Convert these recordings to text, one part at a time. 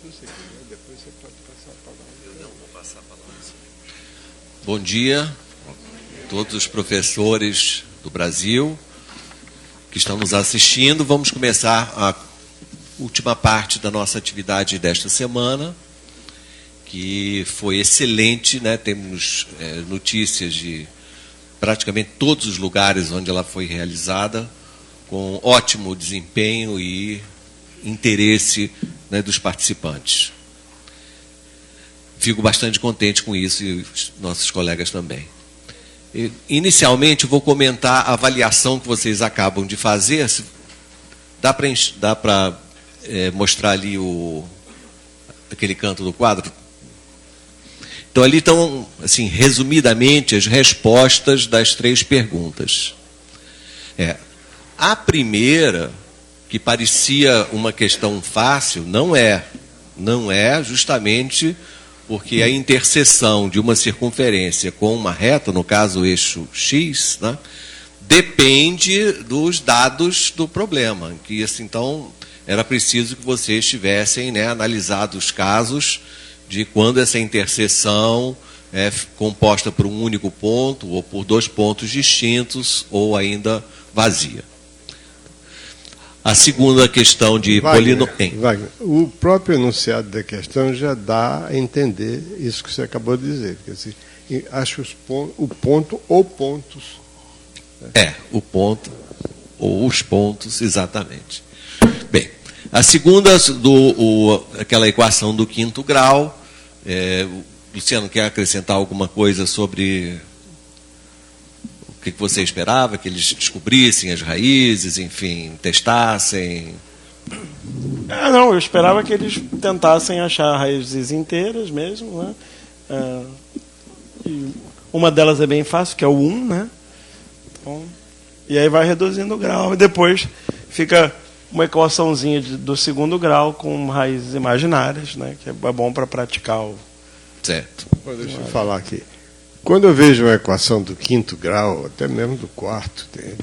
você quiser, depois você pode passar a palavra. Eu não vou passar a palavra. Bom dia a todos os professores do Brasil que estão nos assistindo. Vamos começar a última parte da nossa atividade desta semana, que foi excelente, né? Temos notícias de praticamente todos os lugares onde ela foi realizada, com ótimo desempenho e interesse, né, dos participantes. Fico bastante contente com isso e os nossos colegas também. Inicialmente, vou comentar a avaliação que vocês acabam de fazer. Dá para mostrar ali aquele canto do quadro? Então, ali estão, assim, resumidamente, as respostas das 3 perguntas. A primeira, que parecia uma questão fácil, não é justamente porque a interseção de uma circunferência com uma reta, no caso o eixo X, né, depende dos dados do problema. Que, assim, então, era preciso que vocês tivessem, né, analisado os casos de quando essa interseção é composta por um único ponto, ou por 2 pontos distintos, ou ainda vazia. A segunda questão de polinômio. Wagner, o próprio enunciado da questão já dá a entender isso que você acabou de dizer. Quer dizer, acho o ponto ou pontos. Né? O ponto ou os pontos, exatamente. Bem, a segunda, aquela equação do 5º grau. Luciano, quer acrescentar alguma coisa sobre o que você esperava, que eles descobrissem as raízes, enfim, testassem? Não, eu esperava que eles tentassem achar raízes inteiras mesmo, né? E uma delas é bem fácil, que é o 1, né? Então, e aí vai reduzindo o grau, e depois fica uma equaçãozinha do 2º grau com raízes imaginárias, né? Que é bom para praticar o... Certo. Deixa eu falar aqui. Quando eu vejo uma equação do 5º grau, até mesmo do 4º,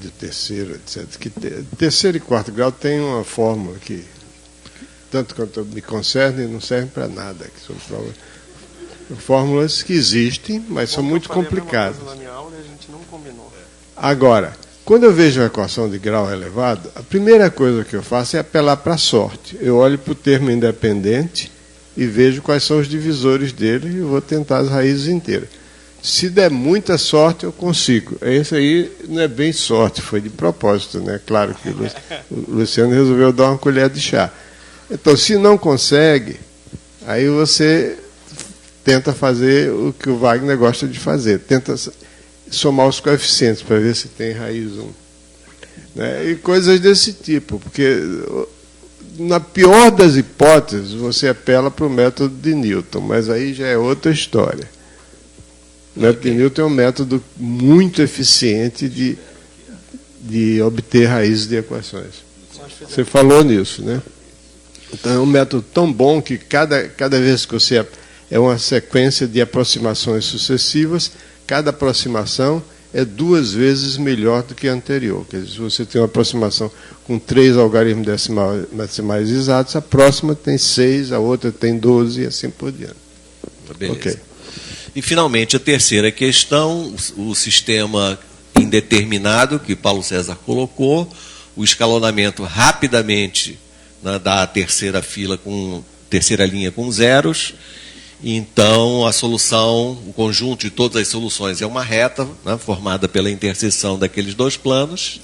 do 3º, etc., que 3º e 4º grau tem uma fórmula que, tanto quanto me concerne, não serve para nada. Que são fórmulas que existem, mas são muito complicadas. Na minha aula, a gente não combinou. Agora, quando eu vejo uma equação de grau elevado, a primeira coisa que eu faço é apelar para a sorte. Eu olho para o termo independente e vejo quais são os divisores dele e vou tentar as raízes inteiras. Se der muita sorte, eu consigo. Esse aí não é bem sorte, foi de propósito, né? Claro que o Luciano resolveu dar uma colher de chá. Então, se não consegue, aí você tenta fazer o que o Wagner gosta de fazer. Tenta somar os coeficientes para ver se tem raiz 1. Né? E coisas desse tipo, porque na pior das hipóteses, você apela para o método de Newton, mas aí já é outra história. O método de Newton é um método muito eficiente de obter raízes de equações. Você falou nisso, né? Então, é um método tão bom que cada vez que você... É uma sequência de aproximações sucessivas, cada aproximação é 2 vezes melhor do que a anterior. Quer dizer, se você tem uma aproximação com 3 algarismos decimais exatos, a próxima tem 6, a outra tem 12 e assim por diante. Beleza. Okay. E, finalmente, a terceira questão, o sistema indeterminado, que Paulo César colocou, o escalonamento rapidamente, né, da terceira linha com zeros. Então, a solução, o conjunto de todas as soluções é uma reta, né, formada pela interseção daqueles 2 planos,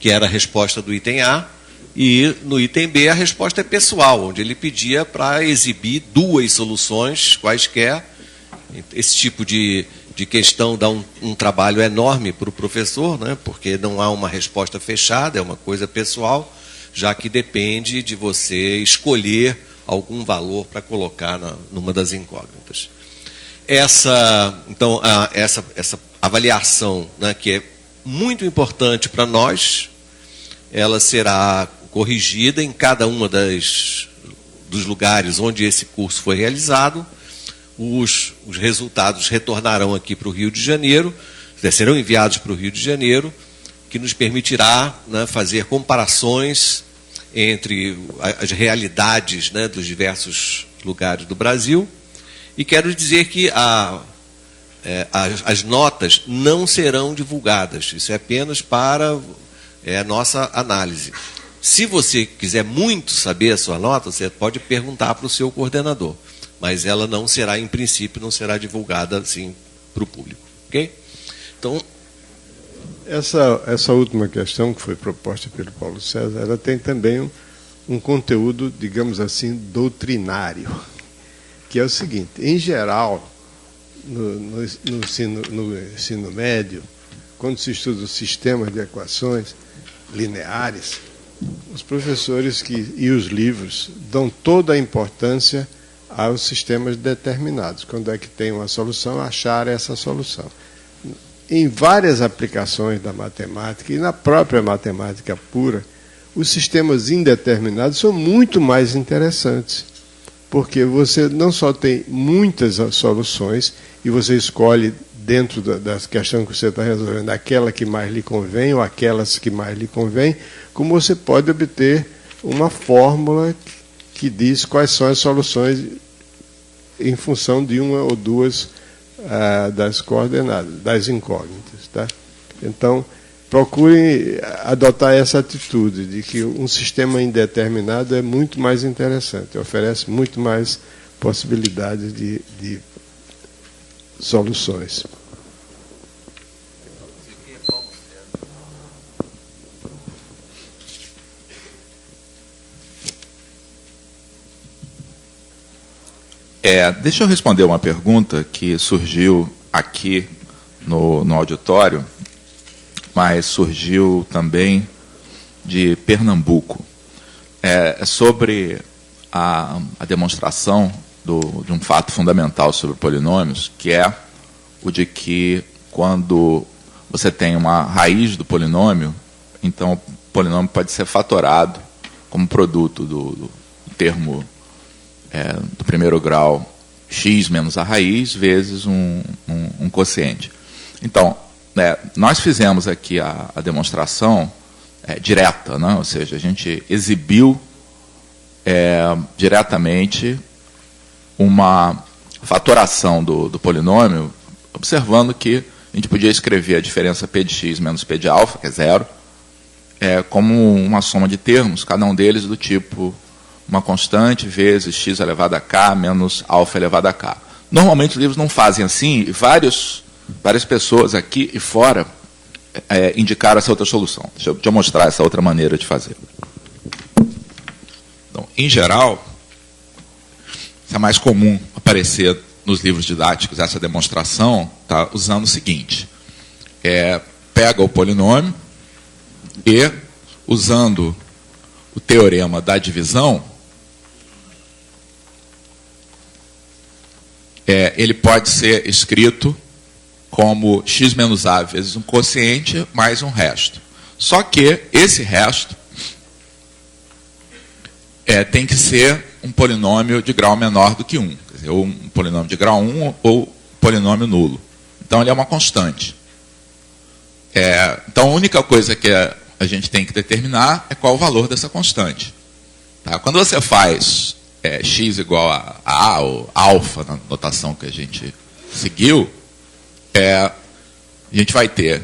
que era a resposta do item A, e no item B a resposta é pessoal, onde ele pedia para exibir 2 soluções quaisquer. Esse tipo de questão dá um trabalho enorme para o professor, né, porque não há uma resposta fechada, é uma coisa pessoal, já que depende de você escolher algum valor para colocar numa das incógnitas. Essa avaliação, né, que é muito importante para nós, ela será corrigida em cada uma dos lugares onde esse curso foi realizado. Os resultados retornarão aqui para o Rio de Janeiro, serão enviados para o Rio de Janeiro, que nos permitirá, né, fazer comparações entre as realidades, né, dos diversos lugares do Brasil. E quero dizer que as notas não serão divulgadas. Isso é apenas para a nossa análise. Se você quiser muito saber a sua nota, você pode perguntar para o seu coordenador. Mas ela não será, em princípio, não será divulgada assim para o público. Ok? Então, essa última questão que foi proposta pelo Paulo César, ela tem também um conteúdo, digamos assim, doutrinário, que é o seguinte: em geral, no ensino médio, quando se estuda o sistema de equações lineares, os professores e os livros dão toda a importância aos sistemas determinados. Quando é que tem uma solução, achar essa solução. Em várias aplicações da matemática e na própria matemática pura, os sistemas indeterminados são muito mais interessantes, porque você não só tem muitas soluções e você escolhe dentro das questões que você está resolvendo aquela que mais lhe convém ou aquelas que mais lhe convém, como você pode obter uma fórmula que diz quais são as soluções em função de uma ou duas das coordenadas, das incógnitas. Tá? Então, procurem adotar essa atitude de que um sistema indeterminado é muito mais interessante, oferece muito mais possibilidades de soluções. Deixa eu responder uma pergunta que surgiu aqui no auditório, mas surgiu também de Pernambuco. É sobre a demonstração de um fato fundamental sobre polinômios, que é o de que quando você tem uma raiz do polinômio, então o polinômio pode ser fatorado como produto do termo do primeiro grau x menos a raiz vezes um quociente. Então, nós fizemos aqui a demonstração direta, né? Ou seja, a gente exibiu diretamente uma fatoração do polinômio, observando que a gente podia escrever a diferença p de x menos p de alfa, que é zero, como uma soma de termos, cada um deles do tipo uma constante vezes x elevado a k menos alfa elevado a k. Normalmente os livros não fazem assim, e várias pessoas aqui e fora indicaram essa outra solução. Deixa eu mostrar essa outra maneira de fazer. Então, em geral, isso é mais comum aparecer nos livros didáticos, essa demonstração, tá, usando o seguinte: pega o polinômio e, usando o teorema da divisão, ele pode ser escrito como x menos a vezes um quociente mais um resto. Só que esse resto tem que ser um polinômio de grau menor do que 1. Quer dizer, ou um polinômio de grau 1 ou polinômio nulo. Então, ele é uma constante. Então, a única coisa que a gente tem que determinar é qual o valor dessa constante. Tá? Quando você faz x igual a A ou alfa, na notação que a gente seguiu, a gente vai ter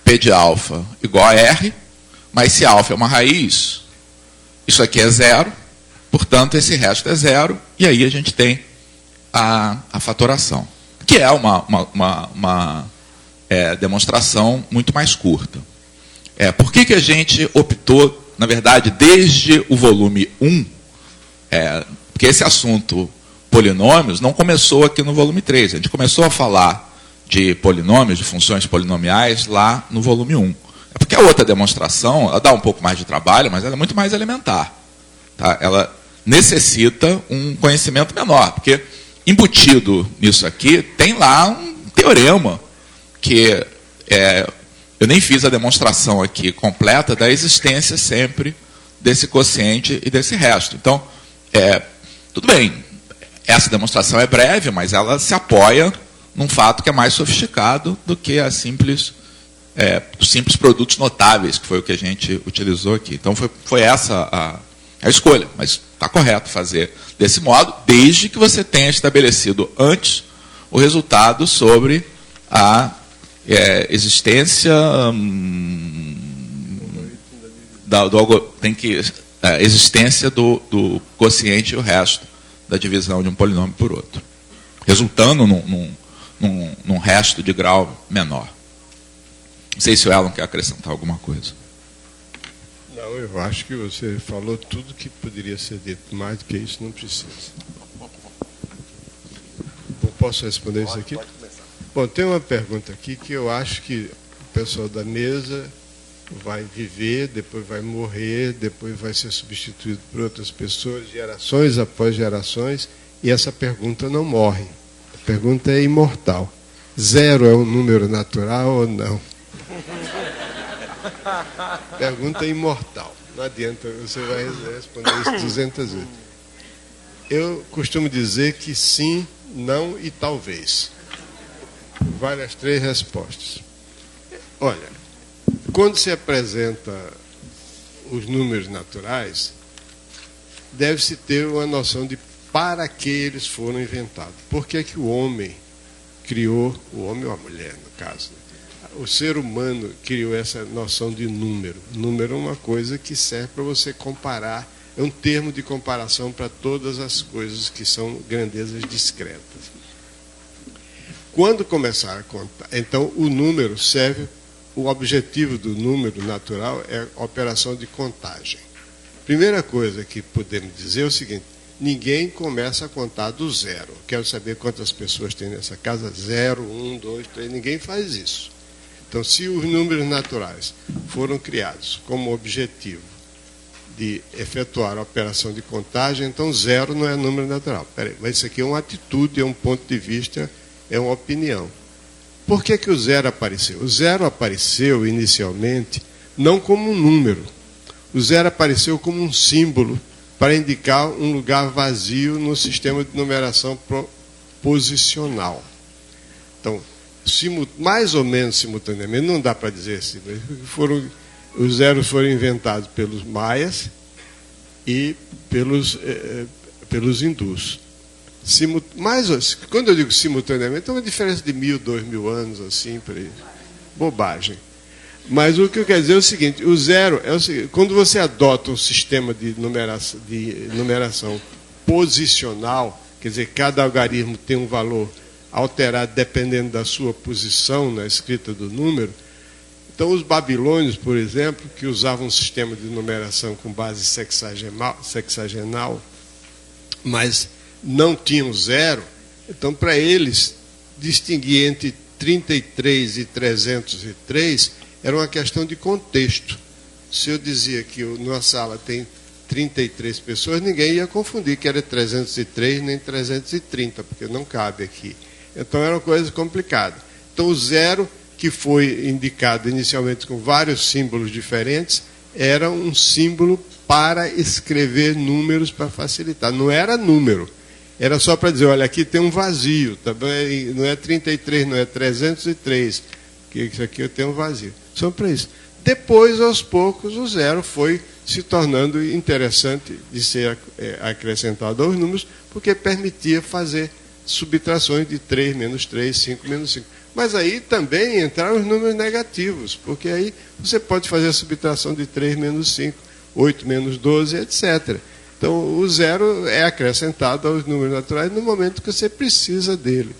P de alfa igual a R, mas se alfa é uma raiz, isso aqui é zero, portanto, esse resto é zero, e aí a gente tem a fatoração, que é uma demonstração muito mais curta. Por que a gente optou, na verdade, desde o volume 1, porque esse assunto polinômios não começou aqui no volume 3, a gente começou a falar de polinômios, de funções polinomiais, lá no volume 1. Porque a outra demonstração, ela dá um pouco mais de trabalho, mas ela é muito mais elementar. Tá? Ela necessita um conhecimento menor, porque embutido nisso aqui, tem lá um teorema, que eu nem fiz a demonstração aqui completa da existência sempre desse quociente e desse resto. Então, tudo bem, essa demonstração é breve, mas ela se apoia num fato que é mais sofisticado do que a simples simples produtos notáveis, que foi o que a gente utilizou aqui. Então, foi essa a escolha, mas está correto fazer desse modo, desde que você tenha estabelecido antes o resultado sobre a existência existência do quociente e o resto da divisão de um polinômio por outro, resultando num resto de grau menor. Não sei se o Elon quer acrescentar alguma coisa. Não, eu acho que você falou tudo que poderia ser dito. Mais do que isso, não precisa. Bom, posso responder isso aqui? Pode começar. Bom, tem uma pergunta aqui que eu acho que o pessoal da mesa vai viver, depois vai morrer, depois vai ser substituído por outras pessoas, gerações após gerações, e essa pergunta não morre. A pergunta é imortal. 0 é um número natural ou não? Pergunta imortal. Não adianta, você vai responder isso 200 vezes. Eu costumo dizer que sim, não e talvez. Vale as 3 respostas. Olha, quando se apresenta os números naturais, deve-se ter uma noção de para que eles foram inventados. Por que que o homem criou, o homem ou a mulher, no caso, o ser humano criou essa noção de número. Número é uma coisa que serve para você comparar, é um termo de comparação para todas as coisas que são grandezas discretas. Quando começar a contar, então o número serve, o objetivo do número natural é a operação de contagem. Primeira coisa que podemos dizer é o seguinte: ninguém começa a contar do 0. Quero saber quantas pessoas tem nessa casa. 0, 1, 2, 3. Ninguém faz isso. Então, se os números naturais foram criados como objetivo de efetuar a operação de contagem, então 0 não é número natural. Peraí, mas isso aqui é uma atitude, é um ponto de vista, é uma opinião. Por que que o 0 apareceu? O 0 apareceu inicialmente não como um número. O 0 apareceu como um símbolo para indicar um lugar vazio no sistema de numeração posicional. Então, mais ou menos simultaneamente, não dá para dizer assim, os zeros foram inventados pelos maias e pelos hindus. Quando eu digo simultaneamente, é uma diferença de 1.000, 2.000 anos, assim, bobagem. Mas o que eu quero dizer é o seguinte: o 0 é o seguinte, quando você adota um sistema de numeração posicional, quer dizer, cada algarismo tem um valor alterado dependendo da sua posição na escrita do número. Então, os babilônios, por exemplo, que usavam um sistema de numeração com base sexagenal, mas não tinham 0, então, para eles, distinguir entre 33 e 303 era uma questão de contexto. Se eu dizia que numa sala tem 33 pessoas, ninguém ia confundir que era 303 nem 330, porque não cabe aqui. Então, era uma coisa complicada. Então, o 0, que foi indicado inicialmente com vários símbolos diferentes, era um símbolo para escrever números para facilitar. Não era número. Era só para dizer, olha, aqui tem um vazio. Também não é 33, não é 303. Que isso aqui eu tenho um vazio. Só para isso. Depois, aos poucos, o 0 foi se tornando interessante de ser acrescentado aos números, porque permitia fazer subtrações de 3 menos 3, 5 menos 5. Mas aí também entraram os números negativos, porque aí você pode fazer a subtração de 3 menos 5, 8 menos 12, etc. Então, o 0 é acrescentado aos números naturais no momento que você precisa dele.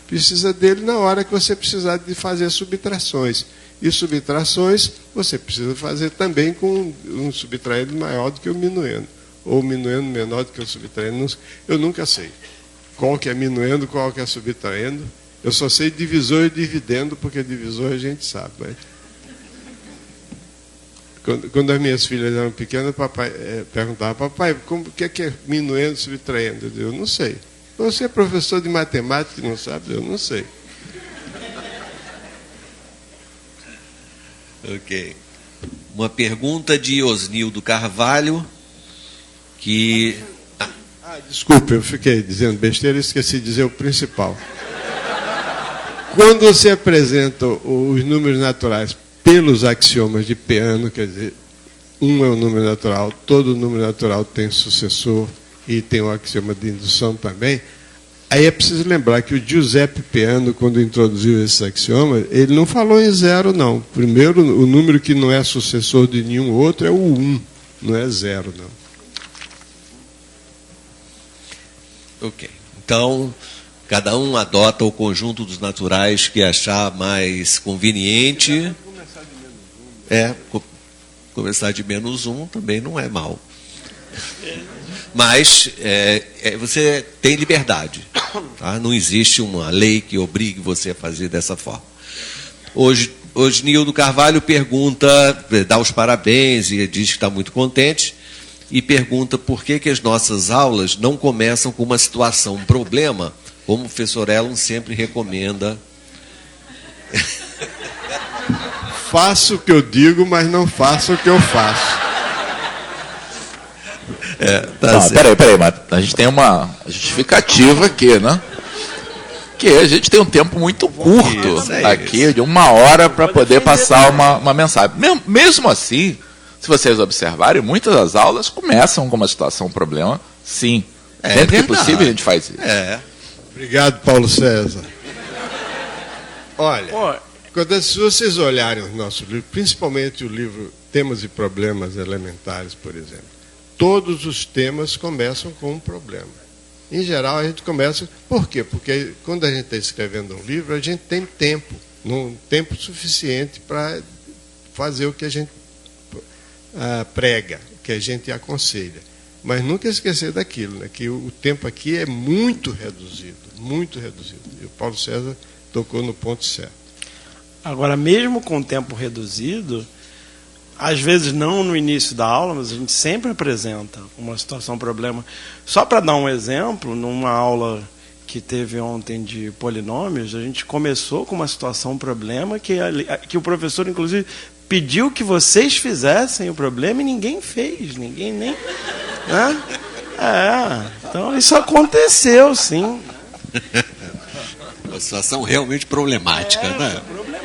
Precisa dele na hora que você precisar de fazer subtrações. E subtrações você precisa fazer também com um subtraendo maior do que o minuendo. Ou minuendo menor do que o subtraendo. Eu nunca sei qual que é minuendo, qual que é subtraindo. Eu só sei divisor e dividendo, porque divisor a gente sabe. Mas... Quando as minhas filhas eram pequenas, papai perguntava, papai, o que é minuendo e subtraindo? Eu não sei. Você é professor de matemática e não sabe? Eu não sei. Ok. Uma pergunta de Osnildo Carvalho, que... Desculpe, eu fiquei dizendo besteira e esqueci de dizer o principal. Quando você apresenta os números naturais pelos axiomas de Peano, quer dizer, um é o número natural, todo número natural tem sucessor e tem o axioma de indução também. Aí é preciso lembrar que o Giuseppe Peano, quando introduziu esse axioma, ele não falou em zero, não. Primeiro, o número que não é sucessor de nenhum outro é o 1, não é zero, não. Ok. Então, cada um adota o conjunto dos naturais que achar mais conveniente. Começar de menos 1 também não é mal. Mas você tem liberdade. Tá? Não existe uma lei que obrigue você a fazer dessa forma. Hoje Nildo Carvalho pergunta, dá os parabéns e diz que está muito contente, e pergunta por que as nossas aulas não começam com uma situação, um problema, como o professor Elon sempre recomenda. Faço o que eu digo, mas não faço o que eu faço. Peraí, mas a gente tem uma justificativa aqui, né? Que a gente tem um tempo muito curto aqui, de 1 hora, para poder passar uma mensagem. Mesmo assim, se vocês observarem, muitas das aulas começam com uma situação, um problema, sim. Dentro do possível a gente faz isso. Obrigado, Paulo César. Olha, se vocês olharem o nosso livro, principalmente o livro Temas e Problemas Elementares, por exemplo, todos os temas começam com um problema. Em geral, a gente começa... Por quê? Porque quando a gente está escrevendo um livro, a gente tem tempo, tempo suficiente para fazer o que a gente prega, o que a gente aconselha. Mas nunca esquecer daquilo, né? Que o tempo aqui é muito reduzido, muito reduzido. E o Paulo César tocou no ponto certo. Agora, mesmo com o tempo reduzido, às vezes não no início da aula, mas a gente sempre apresenta uma situação, problema. Só para dar um exemplo, numa aula que teve ontem de polinômios, a gente começou com uma situação, problema, que o professor, inclusive, pediu que vocês fizessem o problema e ninguém fez, ninguém nem... Né? Então isso aconteceu, sim. Uma situação realmente problemática, né? Problemática.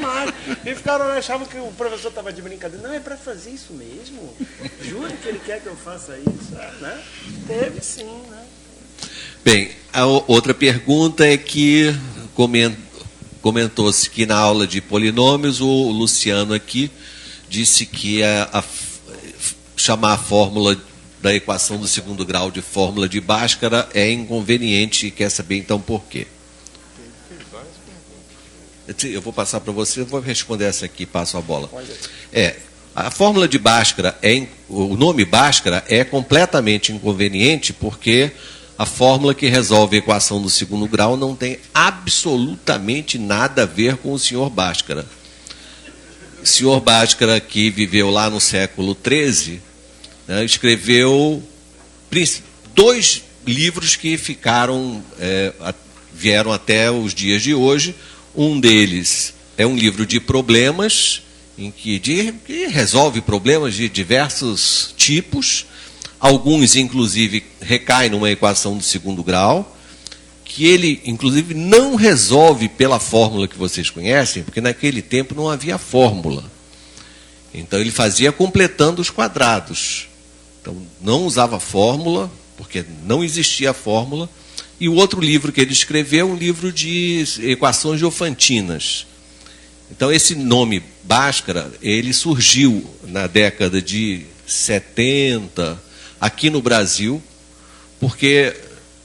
E achavam que o professor estava de brincadeira. Não, é para fazer isso mesmo? Juro que ele quer que eu faça isso. Né? Teve sim, né? Bem, a outra pergunta é que comentou-se que na aula de polinômios o Luciano aqui disse que chamar a fórmula da equação do segundo grau de fórmula de Bhaskara é inconveniente e quer saber então por quê. Eu vou passar para você, eu vou responder essa aqui, passo a bola. A fórmula de Bhaskara, o nome Bhaskara é completamente inconveniente porque a fórmula que resolve a equação do segundo grau não tem absolutamente nada a ver com o Sr. Bhaskara. O Sr. Bhaskara, que viveu lá no século XIII, né, escreveu 2 livros que vieram até os dias de hoje. Um deles é um livro de problemas, que resolve problemas de diversos tipos. Alguns, inclusive, recaem numa equação do segundo grau, que ele, inclusive, não resolve pela fórmula que vocês conhecem, porque naquele tempo não havia fórmula. Então, ele fazia completando os quadrados. Então, não usava fórmula, porque não existia fórmula. E o outro livro que ele escreveu é um livro de equações diofantinas. Então, esse nome Bhaskara, ele surgiu na década de 70, aqui no Brasil, porque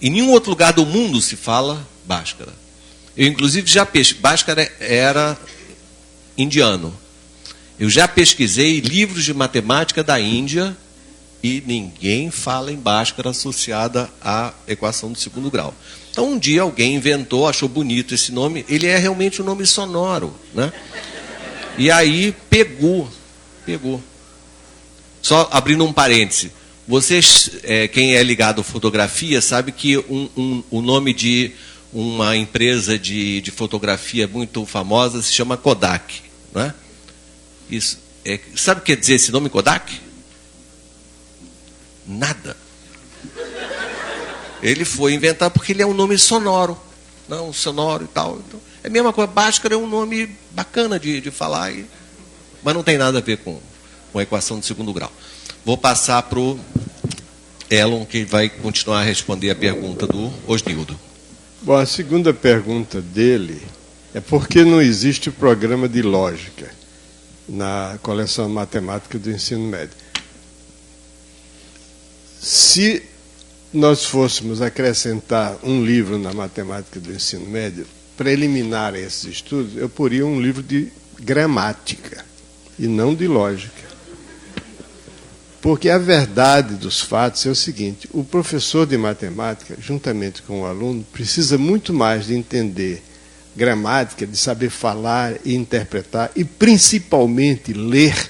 em nenhum outro lugar do mundo se fala Bhaskara. Eu, inclusive, Bhaskara era indiano. Eu já pesquisei livros de matemática da Índia e ninguém fala em Bhaskara associada à equação do segundo grau. Então, um dia alguém inventou, achou bonito esse nome, ele é realmente um nome sonoro, né? E aí pegou. Só abrindo um parêntese, vocês, quem é ligado à fotografia, sabe que o nome de uma empresa de fotografia muito famosa se chama Kodak, né? Isso, sabe o que quer dizer esse nome Kodak? Nada. Ele foi inventar porque ele é um nome sonoro. Não, sonoro e tal. Então, é a mesma coisa. Bhaskara é um nome bacana de falar. mas não tem nada a ver com a equação de segundo grau. Vou passar para o Elon, que vai continuar a responder a pergunta do Osnildo. Bom, a segunda pergunta dele é por que não existe o programa de lógica na coleção matemática do ensino médio. Se nós fôssemos acrescentar um livro na matemática do ensino médio, preliminar a esses estudos, eu poria um livro de gramática e não de lógica. Porque a verdade dos fatos é o seguinte: o professor de matemática, juntamente com o aluno, precisa muito mais de entender gramática, de saber falar e interpretar, e principalmente ler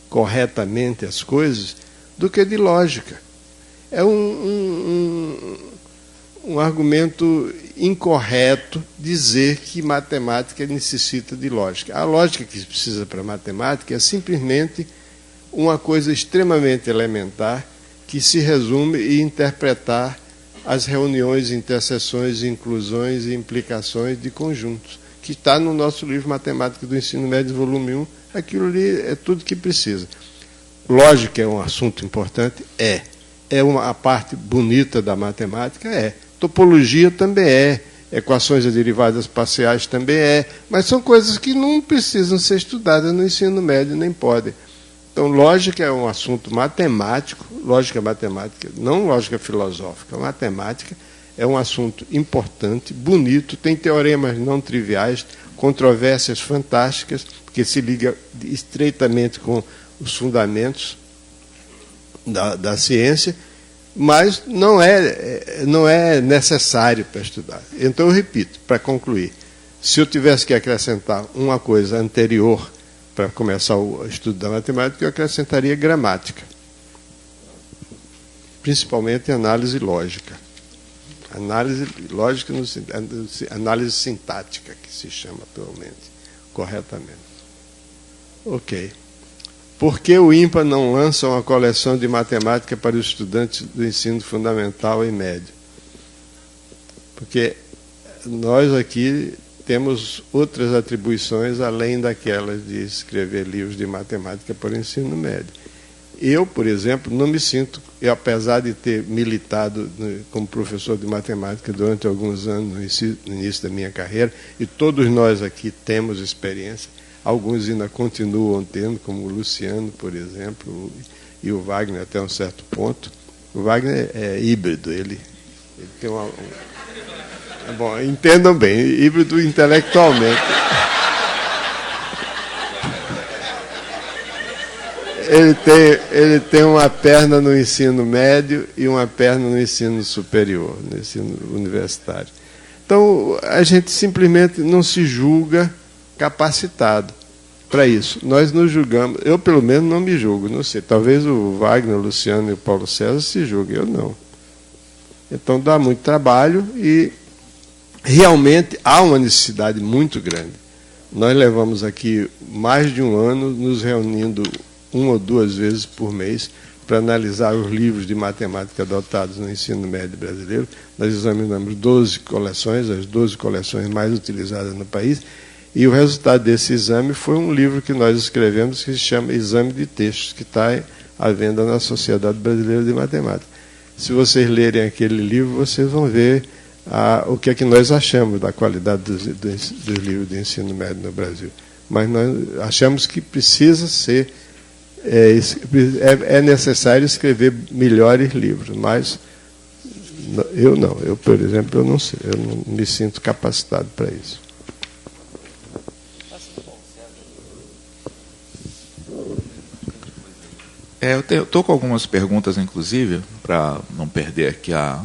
corretamente as coisas, do que de lógica. É um argumento incorreto dizer que matemática necessita de lógica. A lógica que precisa para a matemática é simplesmente uma coisa extremamente elementar que se resume em interpretar as reuniões, interseções, inclusões e implicações de conjuntos, que está no nosso livro Matemática do Ensino Médio, volume 1. Aquilo ali é tudo que precisa. Lógica é um assunto importante? É a parte bonita da matemática? É. Topologia também é. Equações de derivadas parciais também é. Mas são coisas que não precisam ser estudadas no ensino médio, nem podem. Então, lógica é um assunto matemático, lógica matemática, não lógica filosófica, matemática é um assunto importante, bonito, tem teoremas não triviais, controvérsias fantásticas, porque se liga estreitamente com os fundamentos da ciência, mas não é necessário para estudar. Então, eu repito, para concluir, se eu tivesse que acrescentar uma coisa anterior para começar o estudo da matemática, eu acrescentaria gramática, principalmente análise lógica. Análise lógica, análise sintática, que se chama atualmente, corretamente. Ok. Por que o INPA não lança uma coleção de matemática para os estudantes do ensino fundamental e médio? Porque nós aqui temos outras atribuições além daquelas de escrever livros de matemática para o ensino médio. Eu, por exemplo, não me sinto, apesar de ter militado como professor de matemática durante alguns anos no início da minha carreira, e todos nós aqui temos experiência, alguns ainda continuam tendo, como o Luciano, por exemplo, e o Wagner até um certo ponto. O Wagner é híbrido, ele tem bom, entendam bem, híbrido intelectualmente. Ele tem uma perna no ensino médio e uma perna no ensino superior, no ensino universitário. Então, a gente simplesmente não se julga capacitado para isso. Nós nos julgamos, eu pelo menos não me julgo, não sei, talvez o Wagner, o Luciano e o Paulo César se julguem, eu não. Então, dá muito trabalho e realmente há uma necessidade muito grande. Nós levamos aqui mais de um ano nos reunindo 1 ou 2 vezes por mês para analisar os livros de matemática adotados no ensino médio brasileiro. Nós examinamos 12 coleções, as 12 coleções mais utilizadas no país, e o resultado desse exame foi um livro que nós escrevemos que se chama Exame de Textos, que está à venda na Sociedade Brasileira de Matemática. Se vocês lerem aquele livro, vocês vão ver o que é que nós achamos da qualidade dos livros de ensino médio no Brasil. Mas nós achamos que precisa ser, é necessário escrever melhores livros, mas eu não. Eu, por exemplo, eu não sei, eu não me sinto capacitado para isso. Eu estou com algumas perguntas, inclusive, para não perder aqui a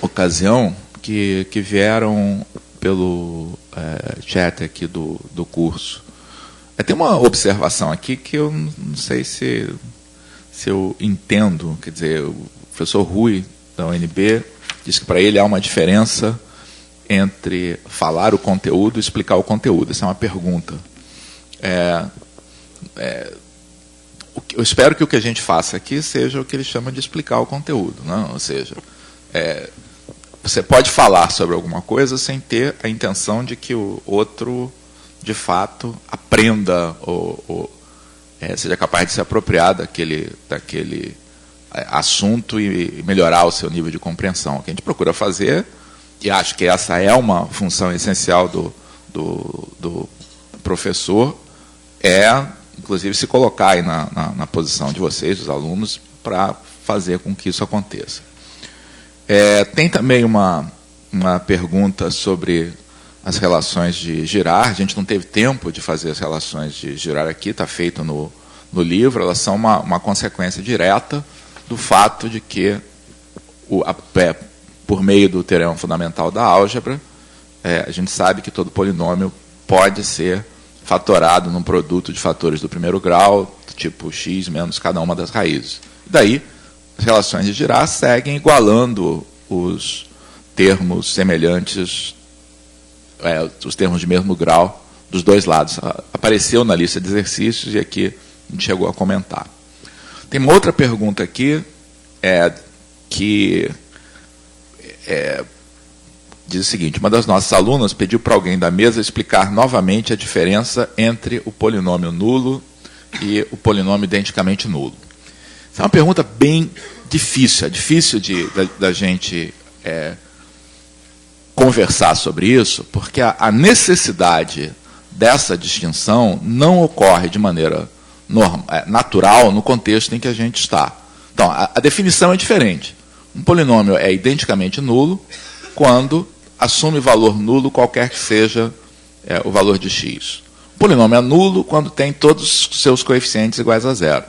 ocasião, que vieram pelo chat aqui do curso. Tem uma observação aqui que eu não sei se eu entendo. Quer dizer, o professor Rui, da UNB, diz que para ele há uma diferença entre falar o conteúdo e explicar o conteúdo. Essa é uma pergunta. Eu espero que o que a gente faça aqui seja o que ele chama de explicar o conteúdo. Não? Ou seja, você pode falar sobre alguma coisa sem ter a intenção de que o outro de fato, aprenda ou seja capaz de se apropriar daquele assunto e melhorar o seu nível de compreensão. O que a gente procura fazer, e acho que essa é uma função essencial do professor, inclusive, se colocar aí na posição de vocês, dos alunos, para fazer com que isso aconteça. Tem também uma pergunta sobre as relações de Girard. A gente não teve tempo de fazer as relações de Girard aqui, está feito no livro. Elas são uma consequência direta do fato de que, por meio do teorema fundamental da álgebra, a gente sabe que todo polinômio pode ser fatorado num produto de fatores do primeiro grau, tipo x menos cada uma das raízes. Daí, as relações de Girard seguem igualando os termos semelhantes, os termos de mesmo grau dos dois lados. Apareceu na lista de exercícios e aqui a gente chegou a comentar. Tem uma outra pergunta aqui, que diz o seguinte: uma das nossas alunas pediu para alguém da mesa explicar novamente a diferença entre o polinômio nulo e o polinômio identicamente nulo. Essa é uma pergunta bem difícil. É difícil da gente conversar sobre isso, porque a necessidade dessa distinção não ocorre de maneira natural no contexto em que a gente está. Então, a definição é diferente. Um polinômio é identicamente nulo quando assume valor nulo qualquer que seja o valor de x. O polinômio é nulo quando tem todos os seus coeficientes iguais a zero.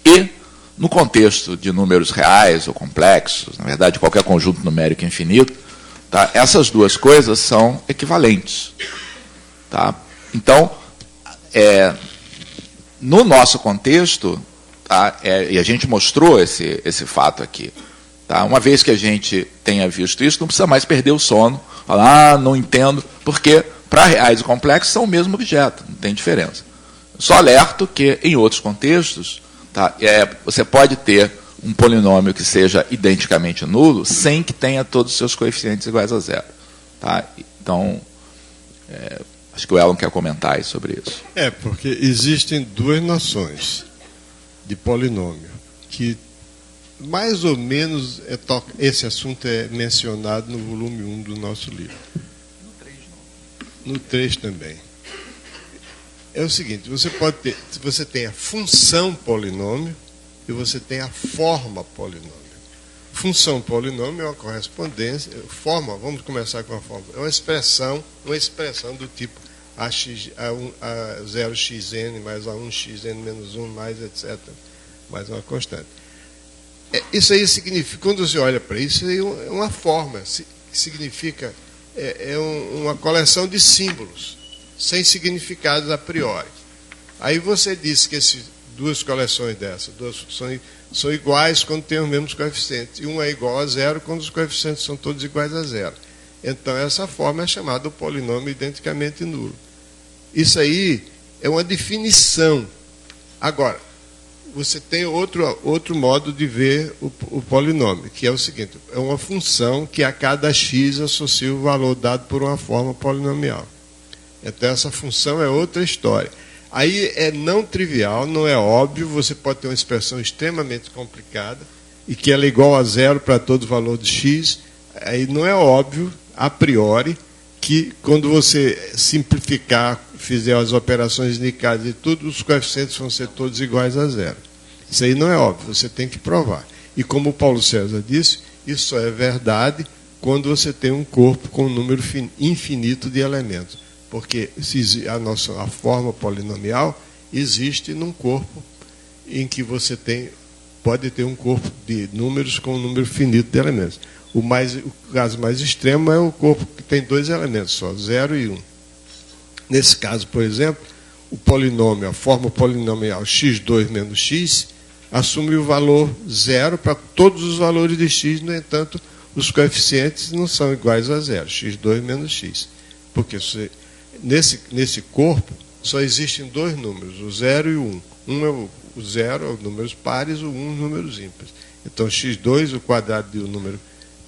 E, no contexto de números reais ou complexos, na verdade, qualquer conjunto numérico infinito, tá, essas duas coisas são equivalentes. Tá? Então, no nosso contexto, tá, e a gente mostrou esse fato aqui, tá? Uma vez que a gente tenha visto isso, não precisa mais perder o sono, falar, não entendo, porque para reais e complexos são o mesmo objeto, não tem diferença. Só alerto que, em outros contextos, tá, você pode ter um polinômio que seja identicamente nulo sem que tenha todos os seus coeficientes iguais a zero. Tá? Então, acho que o Elon quer comentar aí sobre isso. Porque existem duas noções de polinômio que mais ou menos esse assunto é mencionado no volume 1 do nosso livro. No 3 também. É o seguinte, você tem a função polinômio e você tem a forma polinômio. Função polinômio é uma correspondência, forma, vamos começar com a forma, é uma expressão do tipo A0xn mais A1xn menos 1 mais etc. Mais uma constante. Isso aí significa, quando você olha para isso, é uma forma, significa, uma coleção de símbolos, sem significados a priori. Aí você diz que duas coleções dessas são iguais quando tem os mesmos coeficientes, e uma é igual a zero quando os coeficientes são todos iguais a zero. Então, essa forma é chamada de polinômio identicamente nulo. Isso aí é uma definição. Agora, você tem outro modo de ver o polinômio, que é o seguinte: é uma função que a cada x associa o valor dado por uma forma polinomial. Então, essa função é outra história. Aí é não trivial, não é óbvio, você pode ter uma expressão extremamente complicada e que ela é igual a zero para todo valor de x. Aí não é óbvio, a priori, que quando você simplificar, fizer as operações indicadas e tudo, os coeficientes vão ser todos iguais a zero. Isso aí não é óbvio, você tem que provar. E como o Paulo César disse, isso só é verdade quando você tem um corpo com um número infinito de elementos. Porque a forma polinomial existe num corpo em que você pode ter um corpo de números com um número finito de elementos. O caso mais extremo é o corpo que tem dois elementos só, 0 e 1. Nesse caso, por exemplo, o polinômio, a forma polinomial x2 menos x, assume o valor zero para todos os valores de x, no entanto, os coeficientes não são iguais a zero, x2 menos x. Porque nesse corpo só existem dois números, o 0 e o 1. O 0 é os números pares, o 1 os números ímpares. Então, x2, o quadrado de um número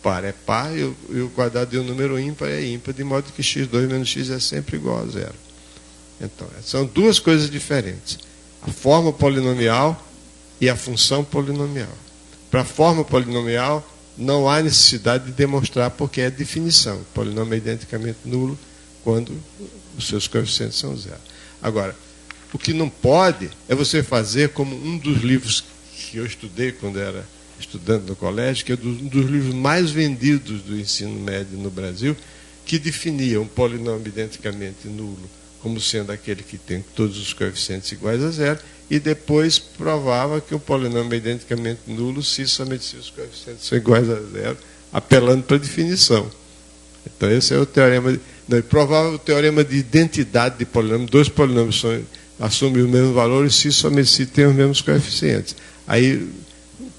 par é par, e o quadrado de um número ímpar é ímpar, de modo que x2 menos x é sempre igual a zero. Então, são duas coisas diferentes. A forma polinomial e a função polinomial. Para a forma polinomial, não há necessidade de demonstrar, porque é definição. O polinômio é identicamente nulo quando os seus coeficientes são zero. Agora, o que não pode é você fazer como um dos livros que eu estudei quando era estudante no colégio, que é um dos livros mais vendidos do ensino médio no Brasil, que definia um polinômio identicamente nulo como sendo aquele que tem todos os coeficientes iguais a zero, e depois provava que um polinômio é identicamente nulo somente se os coeficientes são iguais a zero, apelando para a definição. Então, esse é o teorema. Ele provava o teorema de identidade de polinômio. Dois polinômios assumem o mesmo valor e somente se têm os mesmos coeficientes. Aí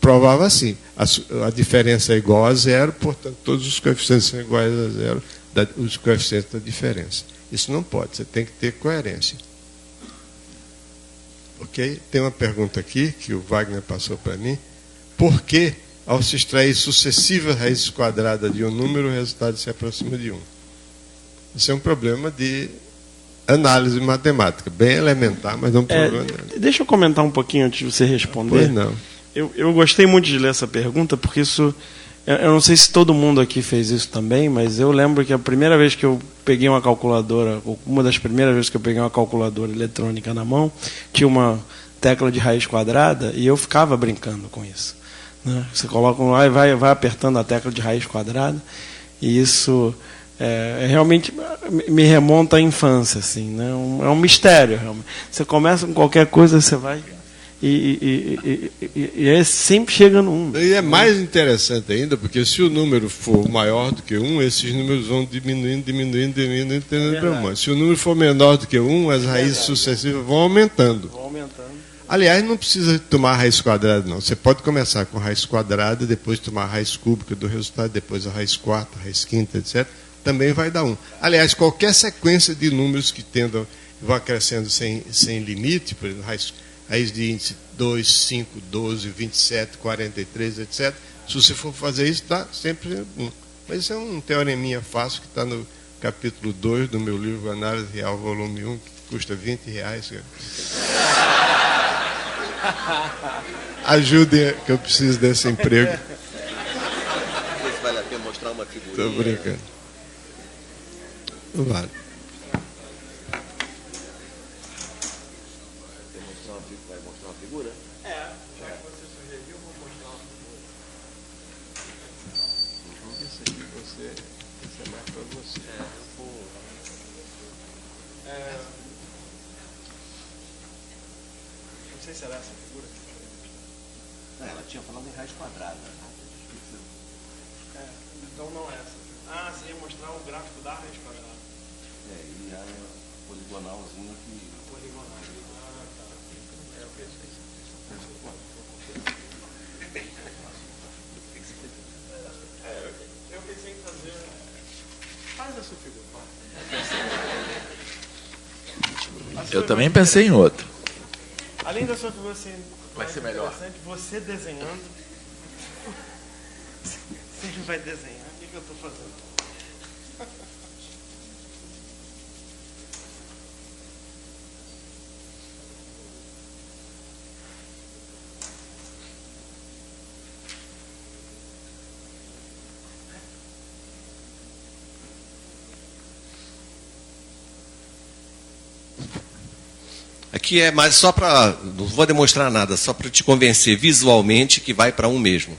provava assim: a diferença é igual a zero, portanto, todos os coeficientes são iguais a zero, os coeficientes da diferença. Isso não pode, você tem que ter coerência. Ok? Tem uma pergunta aqui que o Wagner passou para mim. Por que, ao se extrair sucessivas raízes quadradas de um número, o resultado se aproxima de 1? Isso é um problema de análise matemática, bem elementar, mas é um problema. Deixa eu comentar um pouquinho antes de você responder. Pois não. Eu gostei muito de ler essa pergunta, porque isso... Eu não sei se todo mundo aqui fez isso também, mas eu lembro que a primeira vez que eu peguei uma calculadora, ou uma das primeiras vezes que eu peguei uma calculadora eletrônica na mão, tinha uma tecla de raiz quadrada e eu ficava brincando com isso. Né? Você coloca lá e vai apertando a tecla de raiz quadrada, e isso realmente me remonta à infância. Assim, né? É um mistério. Realmente. Você começa com qualquer coisa, você vai... E sempre chega no 1. E é mais interessante ainda, porque se o número for maior do que 1, esses números vão diminuindo. Se o número for menor do que 1, as raízes sucessivas vão aumentando. Aliás, não precisa tomar raiz quadrada, não. Você pode começar com raiz quadrada, depois tomar a raiz cúbica do resultado, depois a raiz quarta, a raiz quinta, etc. Também vai dar 1. Aliás, qualquer sequência de números que vão crescendo sem limite, por exemplo, raiz de índice 2, 5, 12, 27, 43, etc. Se você for fazer isso, dá sempre 1. Mas isso é um teoreminha fácil que está no capítulo 2 do meu livro Análise Real, volume 1, que custa R$20. Ajudem, que eu preciso desse emprego. Depois vale a pena mostrar uma figurinha. Estou brincando. Não vale. Vai mostrar uma figura? Já que você sugeriu, eu vou mostrar uma figura. Esse aqui esse é mais para você. Não sei se era essa figura. Ela tinha falado em raiz quadrada. Então não é essa. Você ia mostrar o gráfico da raiz quadrada. E a poligonalzinha que... Poligonal. Eu pensei em fazer... Faz a sua figura. Eu também pensei em outro. Além da sua figura ser Vai ser melhor. interessante, você desenhando... Você vai desenhar. O que eu estou fazendo? Aqui é mais só para... Não vou demonstrar nada, só para te convencer visualmente que vai para 1 mesmo.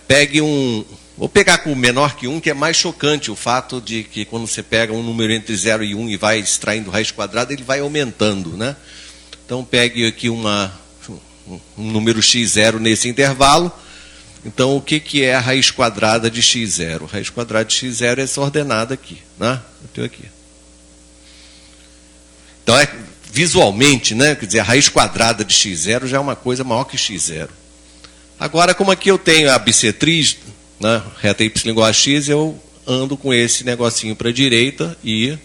Pegue um... Vou pegar com o menor que 1, que é mais chocante o fato de que quando você pega um número entre 0 e 1 e vai extraindo raiz quadrada, ele vai aumentando, né? Então pegue aqui um número x0 nesse intervalo. Então o que é a raiz quadrada de x0? A raiz quadrada de x0 é essa ordenada aqui, né? Eu tenho aqui. Então, visualmente, né? Quer dizer, a raiz quadrada de x0 já é uma coisa maior que x0. Agora, como aqui eu tenho a bissetriz, né, reta y igual a x, eu ando com esse negocinho para a direita e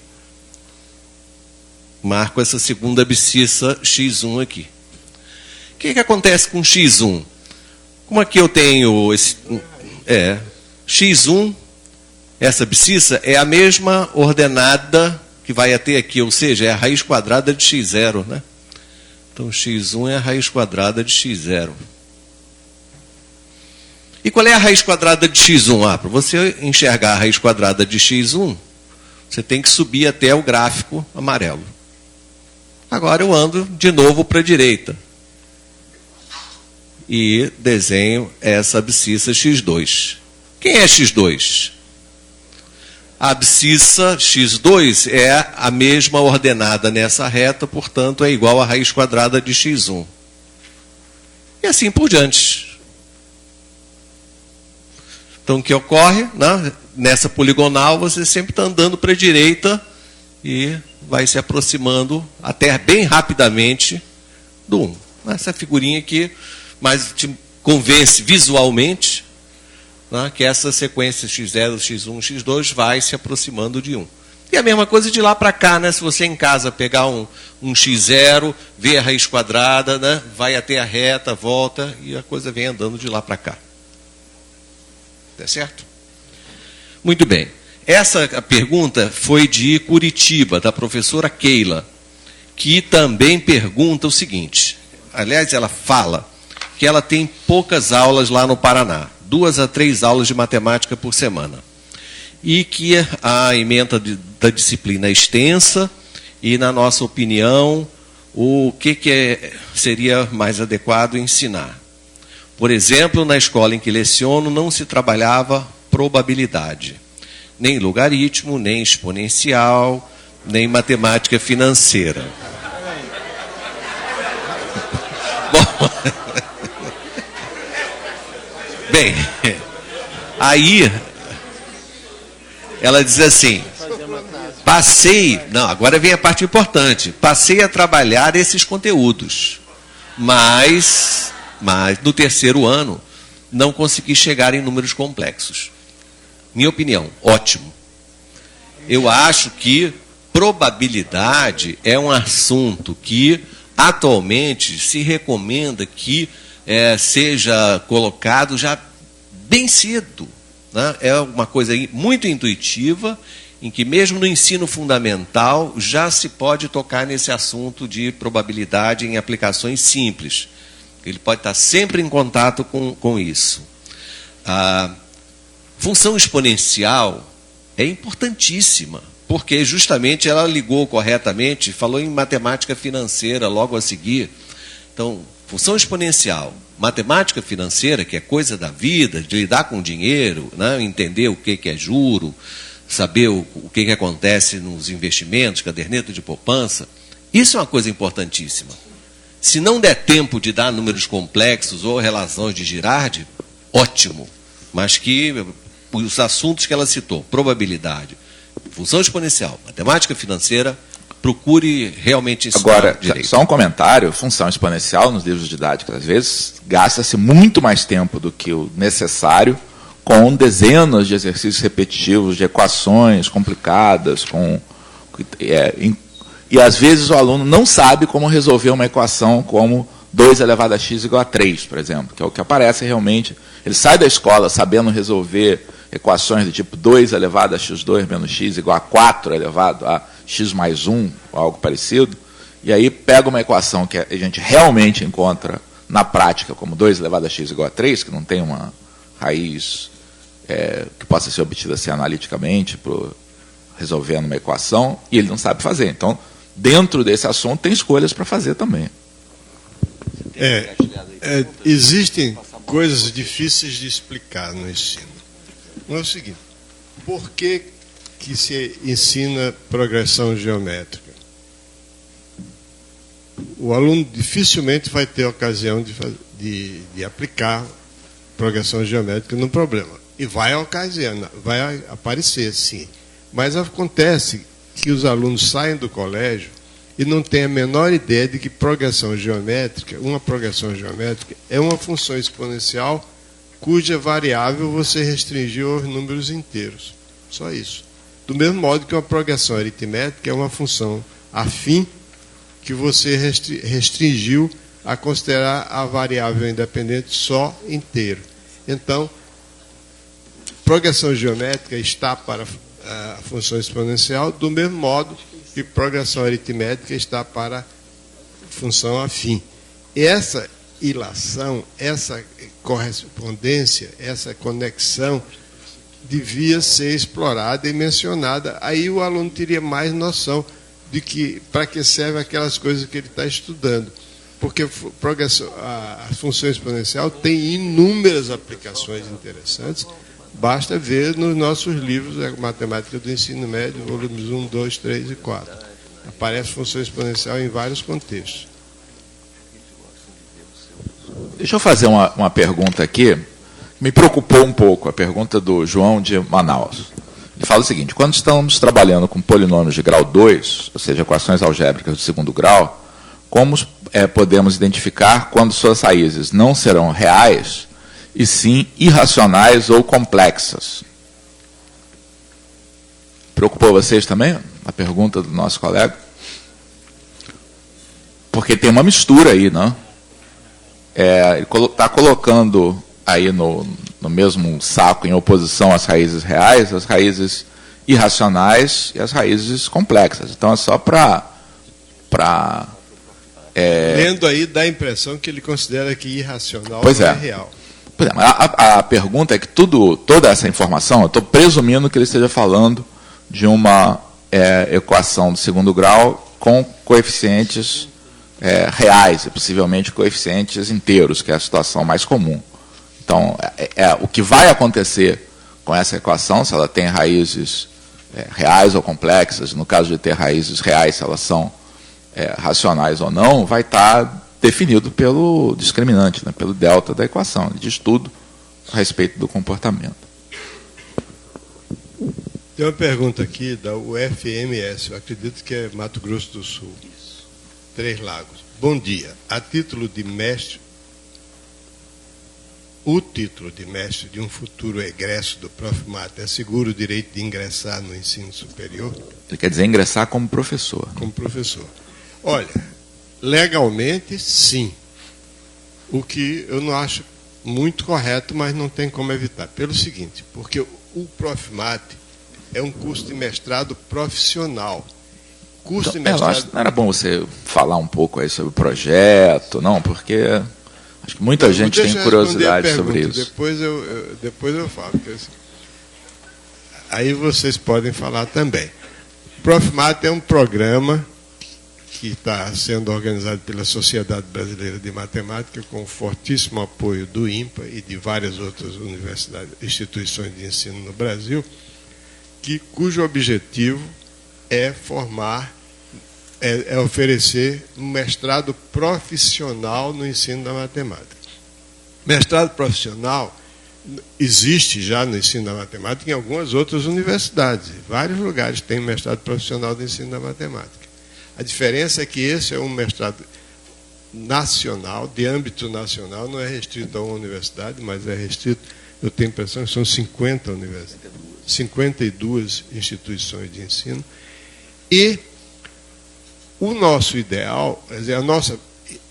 marco essa segunda abscissa x1 aqui. O que acontece com x1? Como aqui eu tenho esse... x1, essa abscissa, é a mesma ordenada que vai até aqui, ou seja, é a raiz quadrada de x0, né? Então, x1 é a raiz quadrada de x0. E qual é a raiz quadrada de x1? Para você enxergar a raiz quadrada de x1, você tem que subir até o gráfico amarelo. Agora eu ando de novo para a direita. E desenho essa abscissa x2. Quem é x2? A abscissa x2 é a mesma ordenada nessa reta, portanto é igual à raiz quadrada de x1. E assim por diante. Então o que ocorre? Né? Nessa poligonal você sempre está andando para a direita e vai se aproximando até bem rapidamente do 1. Essa figurinha aqui, mas te convence visualmente, né, que essa sequência x0, x1, x2 vai se aproximando de 1. E a mesma coisa de lá para cá, né? Se você em casa pegar um x0, ver a raiz quadrada, né, vai até a reta, volta e a coisa vem andando de lá para cá. Tá certo? Muito bem. Essa pergunta foi de Curitiba, da professora Keila, que também pergunta o seguinte. Aliás, ela fala que ela tem poucas aulas lá no Paraná, 2 a 3 aulas de matemática por semana. E que a ementa da disciplina é extensa e, na nossa opinião, o que seria mais adequado ensinar. Por exemplo, na escola em que leciono, não se trabalhava probabilidade. Nem logaritmo, nem exponencial, nem matemática financeira. Bom, bem, aí ela diz assim, agora vem a parte importante, passei a trabalhar esses conteúdos, mas no terceiro ano não consegui chegar em números complexos. Minha opinião, ótimo. Eu acho que probabilidade é um assunto que atualmente se recomenda que seja colocado já bem cedo. Né? É uma coisa muito intuitiva, em que mesmo no ensino fundamental já se pode tocar nesse assunto de probabilidade em aplicações simples. Ele pode estar sempre em contato com isso. Função exponencial é importantíssima, porque justamente ela ligou corretamente, falou em matemática financeira logo a seguir. Então, função exponencial, matemática financeira, que é coisa da vida, de lidar com dinheiro, né? Entender o que é juro, saber o que acontece nos investimentos, caderneta de poupança, isso é uma coisa importantíssima. Se não der tempo de dar números complexos ou relações de Girardi, ótimo, mas que os assuntos que ela citou, probabilidade, função exponencial, matemática financeira, procure realmente ensinar agora, direito. Só um comentário, função exponencial nos livros didáticos, às vezes, gasta-se muito mais tempo do que o necessário com dezenas de exercícios repetitivos, de equações complicadas, e às vezes o aluno não sabe como resolver uma equação como 2 elevado a x igual a 3, por exemplo, que é o que aparece realmente. Ele sai da escola sabendo resolver equações do tipo 2 elevado a x2 menos x igual a 4 elevado a x mais 1, ou algo parecido, e aí pega uma equação que a gente realmente encontra na prática como 2 elevado a x igual a 3, que não tem uma raiz que possa ser obtida assim analiticamente, resolvendo uma equação, e ele não sabe fazer. Então, dentro desse assunto, tem escolhas para fazer também. Existem coisas difíceis de explicar no ensino. Não é o seguinte, por que se ensina progressão geométrica? O aluno dificilmente vai ter ocasião de aplicar progressão geométrica no problema. E vai aparecer, sim. Mas acontece que os alunos saem do colégio e não têm a menor ideia de que progressão geométrica, uma progressão geométrica, é uma função exponencial cuja variável você restringiu aos números inteiros. Só isso. Do mesmo modo que uma progressão aritmética é uma função afim que você restringiu a considerar a variável independente só inteiro. Então, progressão geométrica está para a função exponencial do mesmo modo e progressão aritmética está para função afim. E essa ilação, essa correspondência, essa conexão devia ser explorada e mencionada. Aí o aluno teria mais noção de que para que servem aquelas coisas que ele está estudando. Porque a função exponencial tem inúmeras aplicações interessantes. Basta ver nos nossos livros, a Matemática do Ensino Médio, volumes 1, 2, 3 e 4. Aparece função exponencial em vários contextos. Deixa eu fazer uma pergunta aqui. Me preocupou um pouco a pergunta do João de Manaus. Ele fala o seguinte: quando estamos trabalhando com polinômios de grau 2, ou seja, equações algébricas de segundo grau, como podemos identificar quando suas raízes não serão reais, e sim irracionais ou complexas? Preocupou vocês também a pergunta do nosso colega? Porque tem uma mistura aí, não? Ele está colocando aí no mesmo saco, em oposição às raízes reais, as raízes irracionais e as raízes complexas. Então é só para... Lendo aí, dá a impressão que ele considera que irracional pois não é real. Por exemplo, a pergunta é que toda essa informação, eu estou presumindo que ele esteja falando de uma equação de segundo grau com coeficientes reais, e possivelmente coeficientes inteiros, que é a situação mais comum. Então, o que vai acontecer com essa equação, se ela tem raízes reais ou complexas, no caso de ter raízes reais, se elas são racionais ou não, vai estar definido pelo discriminante, né, pelo delta da equação. Ele diz tudo a respeito do comportamento. Tem uma pergunta aqui da UFMS, eu acredito que é Mato Grosso do Sul. Três Lagos. Bom dia. A título de mestre, o título de mestre de um futuro egresso do Profmat assegura o direito de ingressar no ensino superior? Ele quer dizer ingressar como professor. Como professor. Olha, legalmente, sim. O que eu não acho muito correto, mas não tem como evitar. Pelo seguinte, porque o Profmat é um curso de mestrado profissional. Curso de mestrado... acho que não era bom você falar um pouco aí sobre o projeto, não? Porque acho que muita gente tem curiosidade sobre isso. Depois eu falo. Aí vocês podem falar também. O Profmat é um programa que está sendo organizado pela Sociedade Brasileira de Matemática, com o fortíssimo apoio do INPA e de várias outras universidades, instituições de ensino no Brasil, cujo objetivo é oferecer um mestrado profissional no ensino da matemática. Mestrado profissional existe já no ensino da matemática em algumas outras universidades. Em vários lugares tem mestrado profissional no ensino da matemática. A diferença é que esse é um mestrado nacional, de âmbito nacional, não é restrito a uma universidade, mas é restrito, eu tenho a impressão que são 50 universidades, 52 instituições de ensino. E o nosso ideal, quer dizer, nosso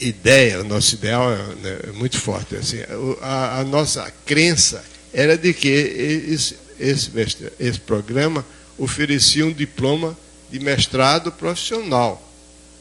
ideal é muito forte. Assim, a nossa crença era de que esse programa oferecia um diploma de mestrado profissional.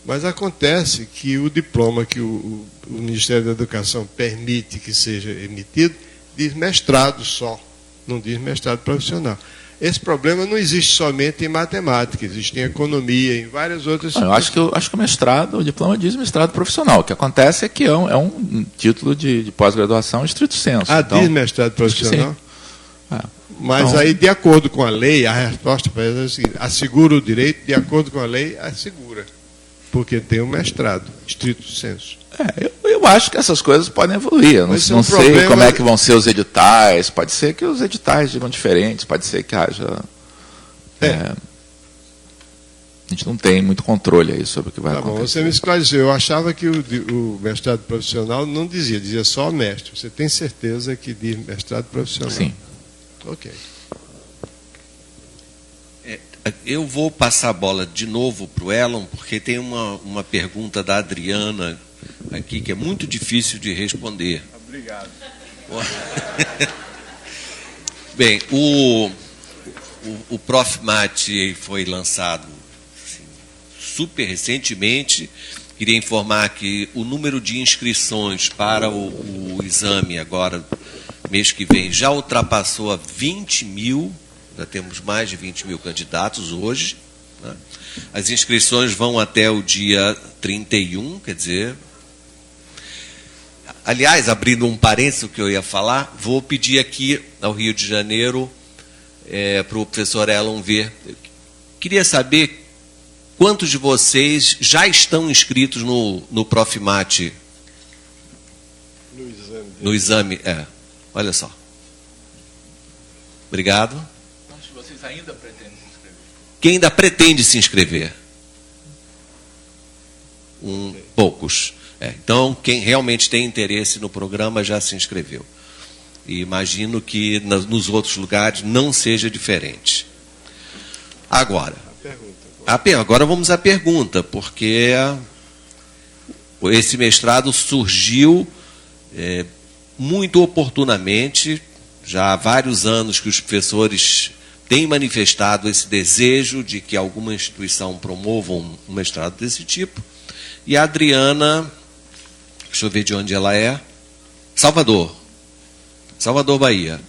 Mas acontece que o diploma que o Ministério da Educação permite que seja emitido diz mestrado só, não diz mestrado profissional. Esse problema não existe somente em matemática, existe em economia, em várias outras... Eu acho que o diploma diz mestrado profissional. O que acontece é que é um título de pós-graduação estrito sensu. Então, diz mestrado profissional? Mas então, aí, de acordo com a lei, a resposta para isso é a seguinte: assegura o direito, de acordo com a lei, assegura. Porque tem um mestrado, estrito sensu. Eu acho que essas coisas podem evoluir. Eu não sei como é que vão ser os editais. Pode ser que os editais digam diferentes, pode ser que haja... a gente não tem muito controle aí sobre o que vai acontecer. Bom, você me esclareceu. Eu achava que o mestrado profissional não dizia só mestre. Você tem certeza que diz mestrado profissional? Sim. Ok. Eu vou passar a bola de novo para o Elon, porque tem uma pergunta da Adriana aqui que é muito difícil de responder. Obrigado. Bem, o Profmat foi lançado assim, super recentemente. Queria informar que o número de inscrições para o exame agora, mês que vem, já ultrapassou a 20 mil, já temos mais de 20 mil candidatos hoje, né? As inscrições vão até o dia 31, quer dizer... Aliás, abrindo um parênteses, o que eu ia falar, vou pedir aqui ao Rio de Janeiro para o professor Elon ver. Queria saber quantos de vocês já estão inscritos no Profimate? No exame, olha só. Obrigado. Quantos de vocês ainda pretendem se inscrever? Quem ainda pretende se inscrever? Poucos. Então, quem realmente tem interesse no programa já se inscreveu. E imagino que nos outros lugares não seja diferente. Agora vamos à pergunta, porque esse mestrado surgiu muito oportunamente. Já há vários anos que os professores têm manifestado esse desejo de que alguma instituição promova um mestrado desse tipo. E a Adriana... Deixa eu ver de onde ela é. Salvador, Bahia.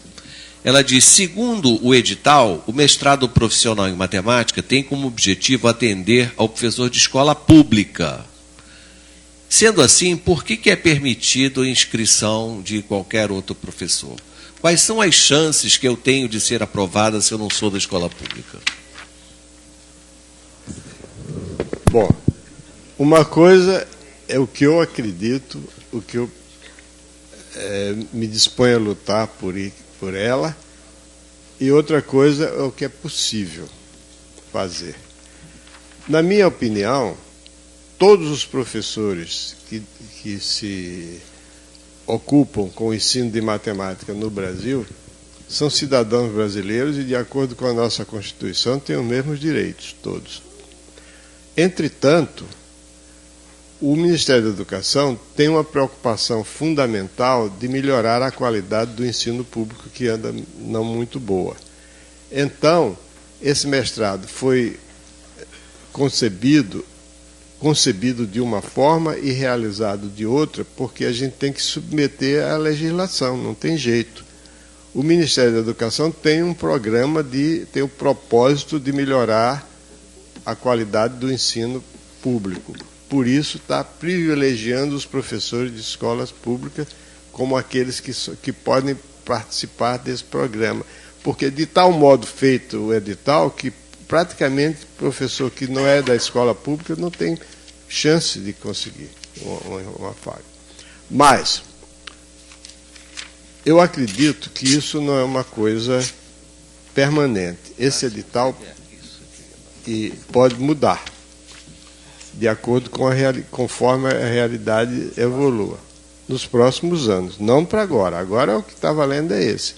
Ela diz, segundo o edital, o mestrado profissional em matemática tem como objetivo atender ao professor de escola pública. Sendo assim, por que é permitido a inscrição de qualquer outro professor? Quais são as chances que eu tenho de ser aprovada se eu não sou da escola pública? Bom, uma coisa... é o que eu acredito, o que eu me disponho a lutar por ela, e outra coisa é o que é possível fazer. Na minha opinião, todos os professores que se ocupam com o ensino de matemática no Brasil são cidadãos brasileiros e, de acordo com a nossa Constituição, têm os mesmos direitos, todos. Entretanto, o Ministério da Educação tem uma preocupação fundamental de melhorar a qualidade do ensino público, que anda não muito boa. Então, esse mestrado foi concebido de uma forma e realizado de outra, porque a gente tem que submeter à legislação, não tem jeito. O Ministério da Educação tem um programa, tem o propósito de melhorar a qualidade do ensino público. Por isso, está privilegiando os professores de escolas públicas como aqueles que podem participar desse programa. Porque, de tal modo feito o edital, que praticamente o professor que não é da escola pública não tem chance de conseguir uma vaga. Mas, eu acredito que isso não é uma coisa permanente. Esse edital pode mudar, de acordo com conforme a realidade evolua, nos próximos anos. Não para agora. Agora o que está valendo é esse.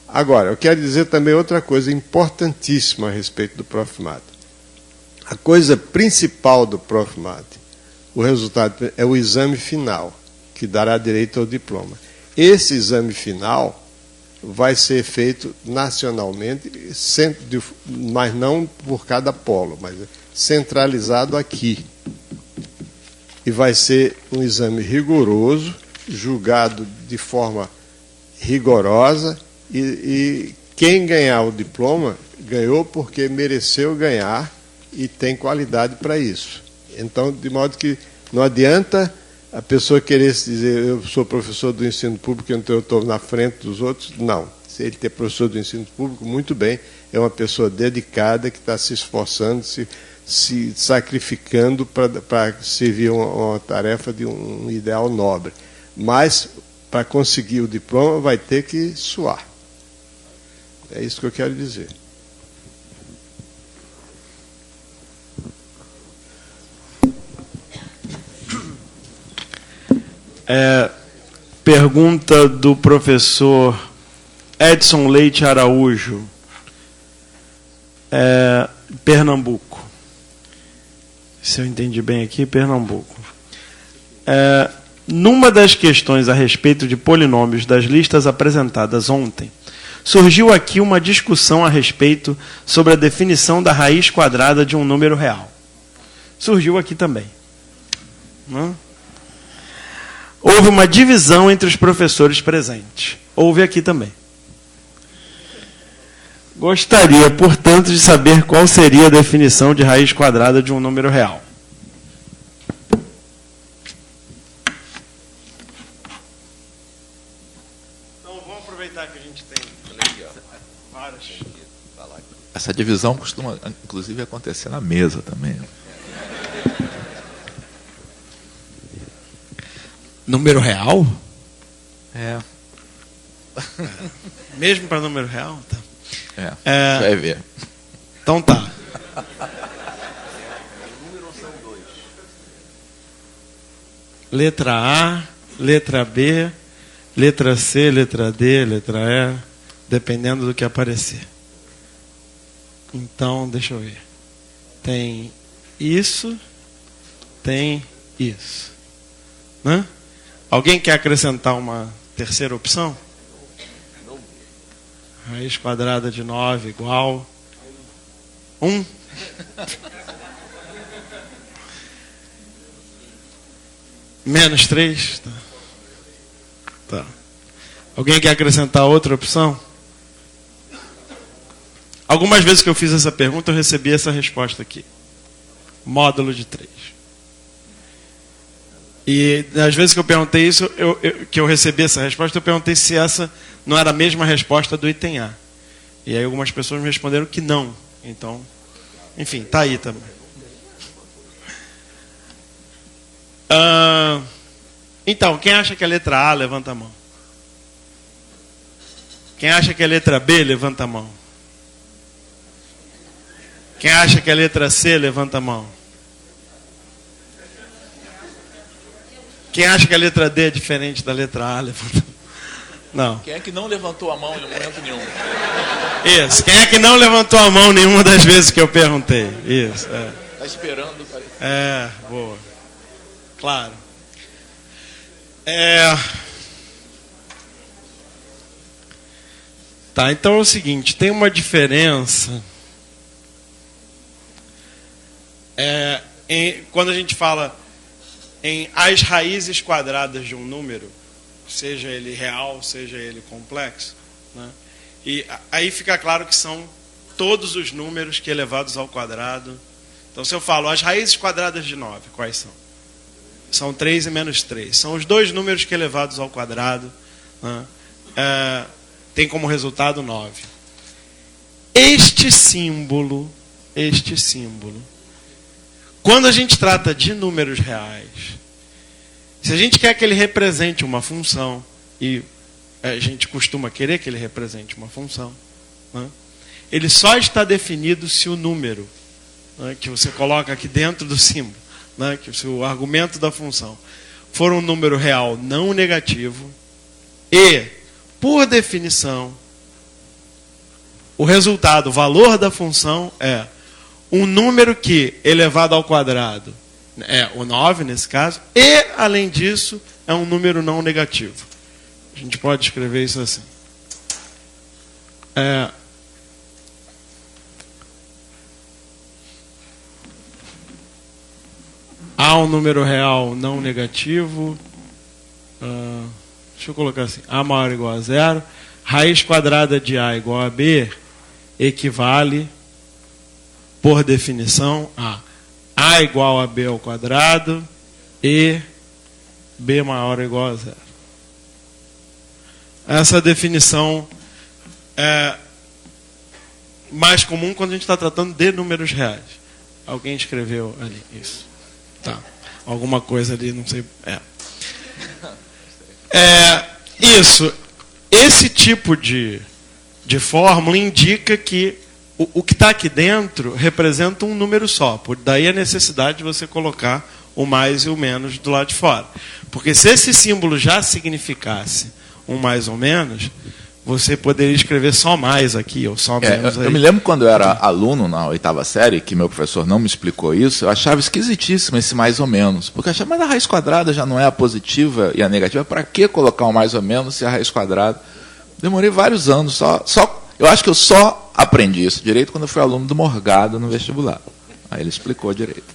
Agora, eu quero dizer também outra coisa importantíssima a respeito do Profimate. A coisa principal do Profimate, o resultado, é o exame final, que dará direito ao diploma. Esse exame final vai ser feito nacionalmente, mas não por cada polo, mas centralizado aqui. E vai ser um exame rigoroso, julgado de forma rigorosa, e quem ganhar o diploma ganhou porque mereceu ganhar e tem qualidade para isso. Então, de modo que não adianta a pessoa querer se dizer, eu sou professor do ensino público, então eu estou na frente dos outros. Não. Se ele é professor do ensino público, muito bem, é uma pessoa dedicada que está se esforçando, se sacrificando para servir uma tarefa de um ideal nobre. Mas, para conseguir o diploma, vai ter que suar. É isso que eu quero dizer. Pergunta do professor Edson Leite Araújo, Pernambuco. Se eu entendi bem aqui, Pernambuco. Numa das questões a respeito de polinômios das listas apresentadas ontem, surgiu aqui uma discussão a respeito sobre a definição da raiz quadrada de um número real. surgiu aqui também. Não? Houve uma divisão entre os professores presentes. Houve aqui também. Gostaria, portanto, de saber qual seria a definição de raiz quadrada de um número real. Então, vamos aproveitar que a gente tem várias. Essa divisão costuma, inclusive, acontecer na mesa também. Número real? É. Mesmo para número real? Tá. Você vai ver. Então tá. Letra A, letra B, letra C, letra D, letra E, dependendo do que aparecer. Então, deixa eu ver. Tem isso, tem isso. Né? Alguém quer acrescentar uma terceira opção? Raiz quadrada de 9 igual 1. Menos 3. Tá. Alguém quer acrescentar outra opção? Algumas vezes que eu fiz essa pergunta, eu recebi essa resposta aqui. Módulo de 3. E às vezes que eu perguntei isso, que eu recebi essa resposta, eu perguntei se essa não era a mesma resposta do item A. E aí algumas pessoas me responderam que não. Então, enfim, está aí também. Então, quem acha que é a letra A, levanta a mão. Quem acha que é a letra B, levanta a mão. Quem acha que é a letra C, levanta a mão. Quem acha que a letra D é diferente da letra A, levanta a mão. Não. Quem é que não levantou a mão em momento nenhum? Isso. Quem é que não levantou a mão nenhuma das vezes que eu perguntei? Isso. Está esperando. Boa. Claro. Tá, então é o seguinte, tem uma diferença quando a gente fala em as raízes quadradas de um número, seja ele real, seja ele complexo, né? E aí fica claro que são todos os números que elevados ao quadrado. Então, se eu falo as raízes quadradas de 9, quais são? São 3 e menos 3. São os dois números que elevados ao quadrado, né, tem como resultado 9. Este símbolo, quando a gente trata de números reais, se a gente quer que ele represente uma função, e a gente costuma querer que ele represente uma função, né, ele só está definido se o número, né, que você coloca aqui dentro do símbolo, né, que se o argumento da função for um número real não negativo e, por definição, o resultado, o valor da função é um número que, elevado ao quadrado, é o 9 nesse caso, e, além disso, é um número não negativo. A gente pode escrever isso assim. A um número real não negativo. Deixa eu colocar assim. A maior ou igual a 0. Raiz quadrada de A igual a B equivale, por definição, a igual a B ao quadrado e B maior ou igual a 0. Essa definição é mais comum quando a gente está tratando de números reais. Alguém escreveu ali isso. Tá. Alguma coisa ali, não sei. Isso. Esse tipo de fórmula indica que o que está aqui dentro representa um número só. Por daí a necessidade de você colocar o mais e o menos do lado de fora. Porque se esse símbolo já significasse um mais ou menos, você poderia escrever só mais aqui, ou só menos aí. Eu me lembro quando eu era aluno na 8ª série, que meu professor não me explicou isso, eu achava esquisitíssimo esse mais ou menos. Porque eu achava, mas a raiz quadrada já não é a positiva e a negativa, para que colocar um mais ou menos se a raiz quadrada... Demorei vários anos, eu acho que eu só aprendi isso direito quando eu fui aluno do Morgado no vestibular. Aí ele explicou direito.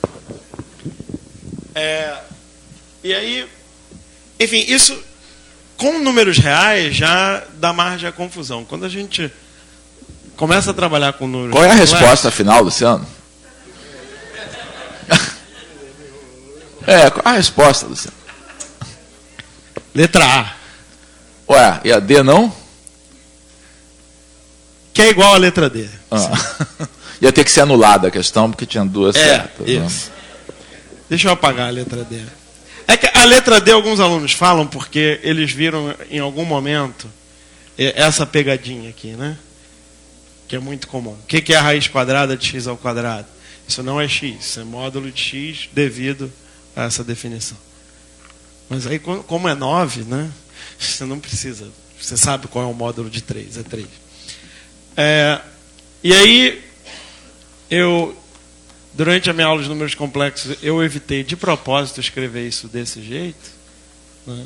E aí, enfim, isso com números reais já dá margem à confusão. Quando a gente começa a trabalhar com números... Qual é a resposta final, Luciano? Qual a resposta, Luciano? Letra A. Ué, e a D não? Que é igual à letra D. Ia ter que ser anulada a questão, porque tinha duas certas. Isso. Deixa eu apagar a letra D. É que a letra D, alguns alunos falam porque eles viram em algum momento essa pegadinha aqui, né? Que é muito comum. O que é a raiz quadrada de x ao quadrado? Isso não é x, isso é módulo de x devido a essa definição. Mas aí, como é 9, né? Você não precisa. Você sabe qual é o módulo de 3, é 3. E aí, durante a minha aula de números complexos, eu evitei de propósito escrever isso desse jeito. Né?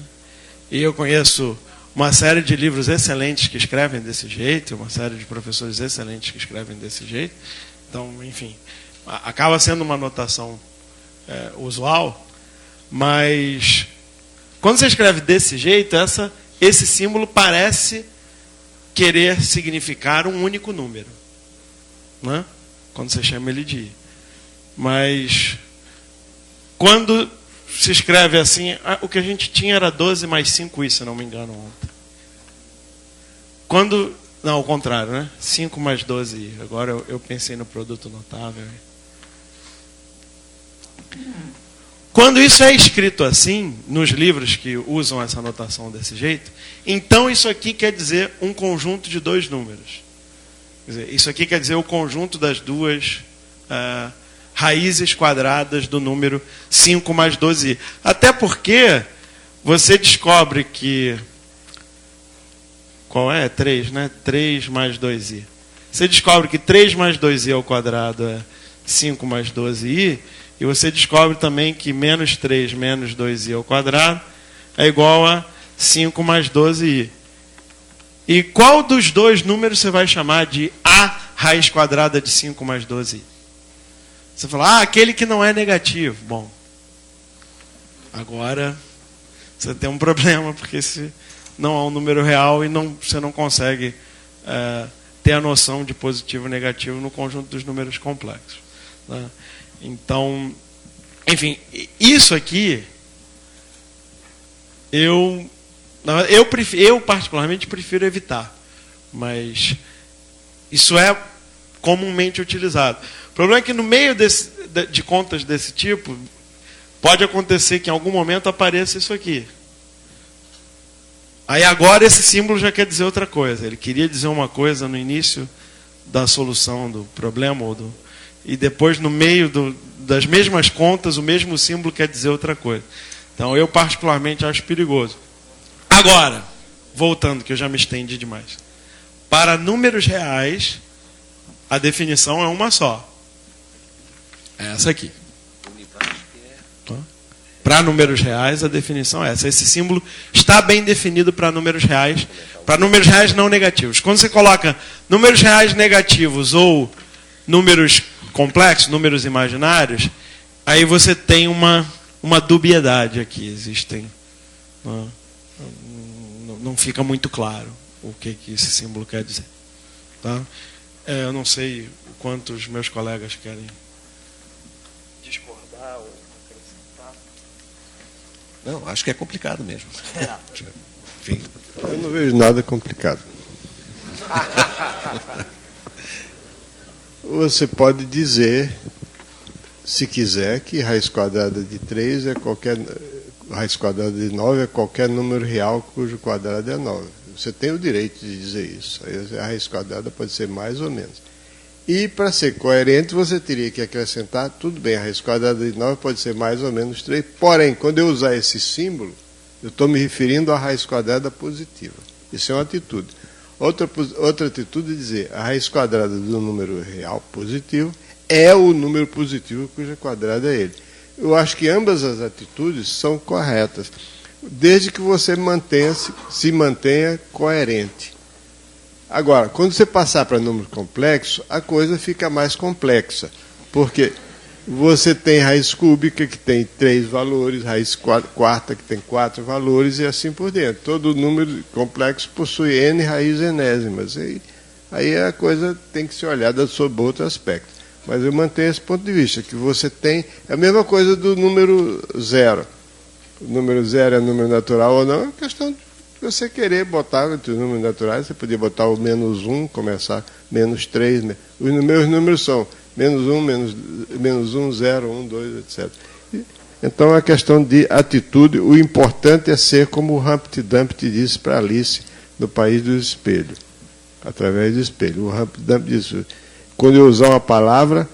E eu conheço uma série de livros excelentes que escrevem desse jeito, uma série de professores excelentes que escrevem desse jeito. Então, enfim, acaba sendo uma notação usual, mas quando você escreve desse jeito, esse símbolo parece querer significar um único número, né? Quando você chama ele de I. Mas quando se escreve assim, o que a gente tinha era 12 mais 5i, se não me engano, ontem. Não, ao contrário, né? 5 mais 12i. Agora eu pensei no produto notável. Quando isso é escrito assim, nos livros que usam essa notação desse jeito, então isso aqui quer dizer um conjunto de dois números. Quer dizer, isso aqui quer dizer o conjunto das duas raízes quadradas do número 5 mais 12i. Até porque você descobre que... Qual é? 3, né? 3 mais 2i. Você descobre que 3 mais 2i ao quadrado é 5 mais 12i, e você descobre também que menos 3 menos 2i ao quadrado é igual a 5 mais 12i. E qual dos dois números você vai chamar de a raiz quadrada de 5 mais 12i? Você fala, aquele que não é negativo. Bom, agora você tem um problema, porque esse não é um número real e você não consegue ter a noção de positivo e negativo no conjunto dos números complexos. Né? Então, enfim, isso aqui, eu particularmente prefiro evitar, mas isso é comumente utilizado. O problema é que no meio de contas desse tipo, pode acontecer que em algum momento apareça isso aqui. Aí agora esse símbolo já quer dizer outra coisa. Ele queria dizer uma coisa no início da solução do problema, e depois no meio das mesmas contas, o mesmo símbolo quer dizer outra coisa. Então eu particularmente acho perigoso. Agora, voltando, que eu já me estendi demais. Para números reais, a definição é uma só. É essa aqui. Para números reais, a definição é essa. Esse símbolo está bem definido para números reais não negativos. Quando você coloca números reais negativos ou números complexos, números imaginários, aí você tem uma dubiedade aqui. Existem... Não fica muito claro o que esse símbolo quer dizer. Tá? Eu não sei o quanto os meus colegas querem discordar ou acrescentar. Não, acho que é complicado mesmo. Enfim. Eu não vejo nada complicado. Você pode dizer, se quiser, que raiz quadrada de 3 é qualquer... Raiz quadrada de 9 é qualquer número real cujo quadrado é 9. Você tem o direito de dizer isso. A raiz quadrada pode ser mais ou menos. E, para ser coerente, você teria que acrescentar, tudo bem, a raiz quadrada de 9 pode ser mais ou menos 3. Porém, quando eu usar esse símbolo, eu estou me referindo à raiz quadrada positiva. Isso é uma atitude. Outra atitude é dizer, a raiz quadrada do número real positivo é o número positivo cujo quadrado é ele. Eu acho que ambas as atitudes são corretas, desde que você se mantenha coerente. Agora, quando você passar para número complexo, a coisa fica mais complexa, porque Você tem raiz cúbica, que tem 3 valores, raiz quarta, que tem 4 valores, e assim por dentro. Todo número complexo possui n raízes enésimas. Aí a coisa tem que ser olhada sob outro aspecto. Mas eu mantenho esse ponto de vista, que você tem... É a mesma coisa do número 0. O número 0 é número natural ou não, é questão de você querer botar entre os números naturais. Você podia botar o -1, começar -3. Os meus números são -1, 0, 1, 2, etc. Então, é questão de atitude. O importante é ser como o Humpty Dumpty disse para Alice no País dos Espelhos, através do espelho. O Humpty Dumpty disse: quando eu usar uma palavra,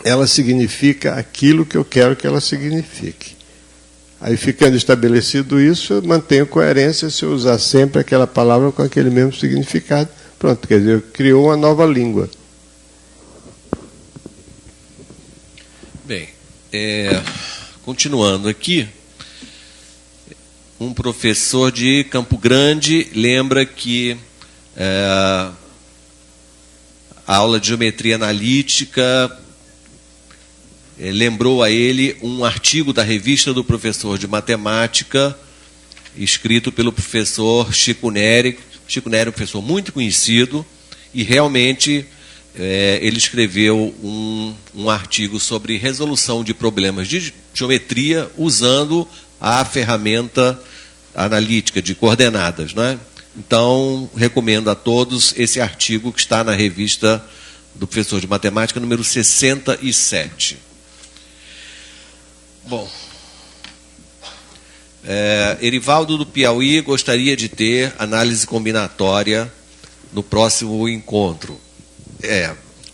ela significa aquilo que eu quero que ela signifique. Aí, ficando estabelecido isso, eu mantenho coerência se eu usar sempre aquela palavra com aquele mesmo significado. Pronto, quer dizer, criou uma nova língua. Bem, continuando aqui, um professor de Campo Grande lembra que a aula de geometria analítica lembrou a ele um artigo da revista do professor de matemática, escrito pelo professor Chico Neri. Chico Neri é um professor muito conhecido, e realmente ele escreveu um artigo sobre resolução de problemas de geometria usando a ferramenta analítica de coordenadas, né? Então, recomendo a todos esse artigo que está na revista do professor de matemática, número 67. Bom, Erivaldo do Piauí gostaria de ter análise combinatória no próximo encontro.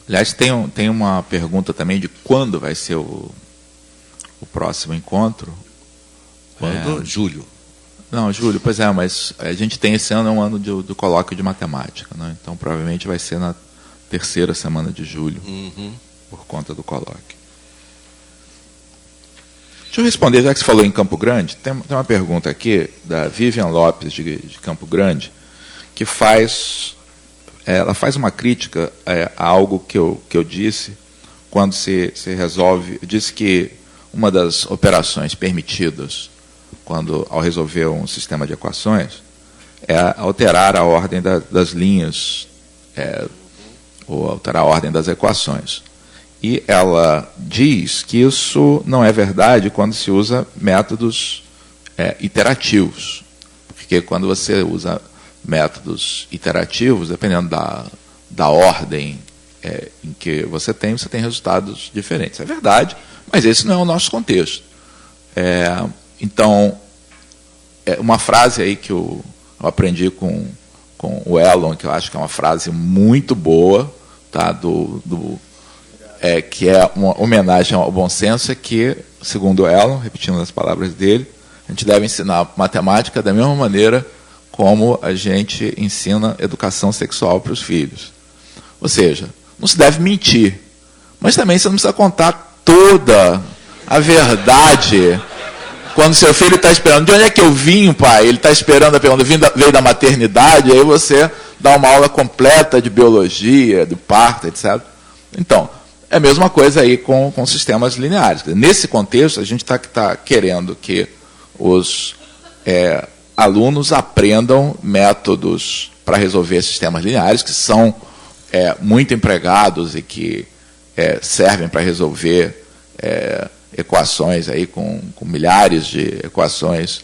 Aliás, tem uma pergunta também de quando vai ser o próximo encontro. Quando? Julho. Não, julho, pois é, mas a gente tem esse ano, é um ano do colóquio de matemática, né? Então provavelmente vai ser na terceira semana de julho, por conta do colóquio. Deixa eu responder, já que você falou em Campo Grande, tem uma pergunta aqui da Vivian Lopes, de Campo Grande, que ela faz uma crítica a algo que eu disse quando se resolve. Eu disse que uma das operações permitidas ao resolver um sistema de equações é alterar a ordem das linhas, ou alterar a ordem das equações. E ela diz que isso não é verdade quando se usa métodos iterativos. Porque quando você usa métodos iterativos, dependendo da ordem em que você tem resultados diferentes. É verdade, mas esse não é o nosso contexto. Então, uma frase aí que eu aprendi com o Elon, que eu acho que é uma frase muito boa, tá, que é uma homenagem ao bom senso, é que, segundo o Elon, repetindo as palavras dele, a gente deve ensinar matemática da mesma maneira como a gente ensina educação sexual para os filhos. Ou seja, não se deve mentir, mas também você não precisa contar toda a verdade. Quando seu filho está esperando, de onde é que eu vim, pai? Ele está esperando a pergunta, veio da maternidade, aí você dá uma aula completa de biologia, do parto, etc. Então, é a mesma coisa aí com sistemas lineares. Nesse contexto, a gente está querendo que os alunos aprendam métodos para resolver sistemas lineares, que são muito empregados e que servem para resolver equações aí com milhares de equações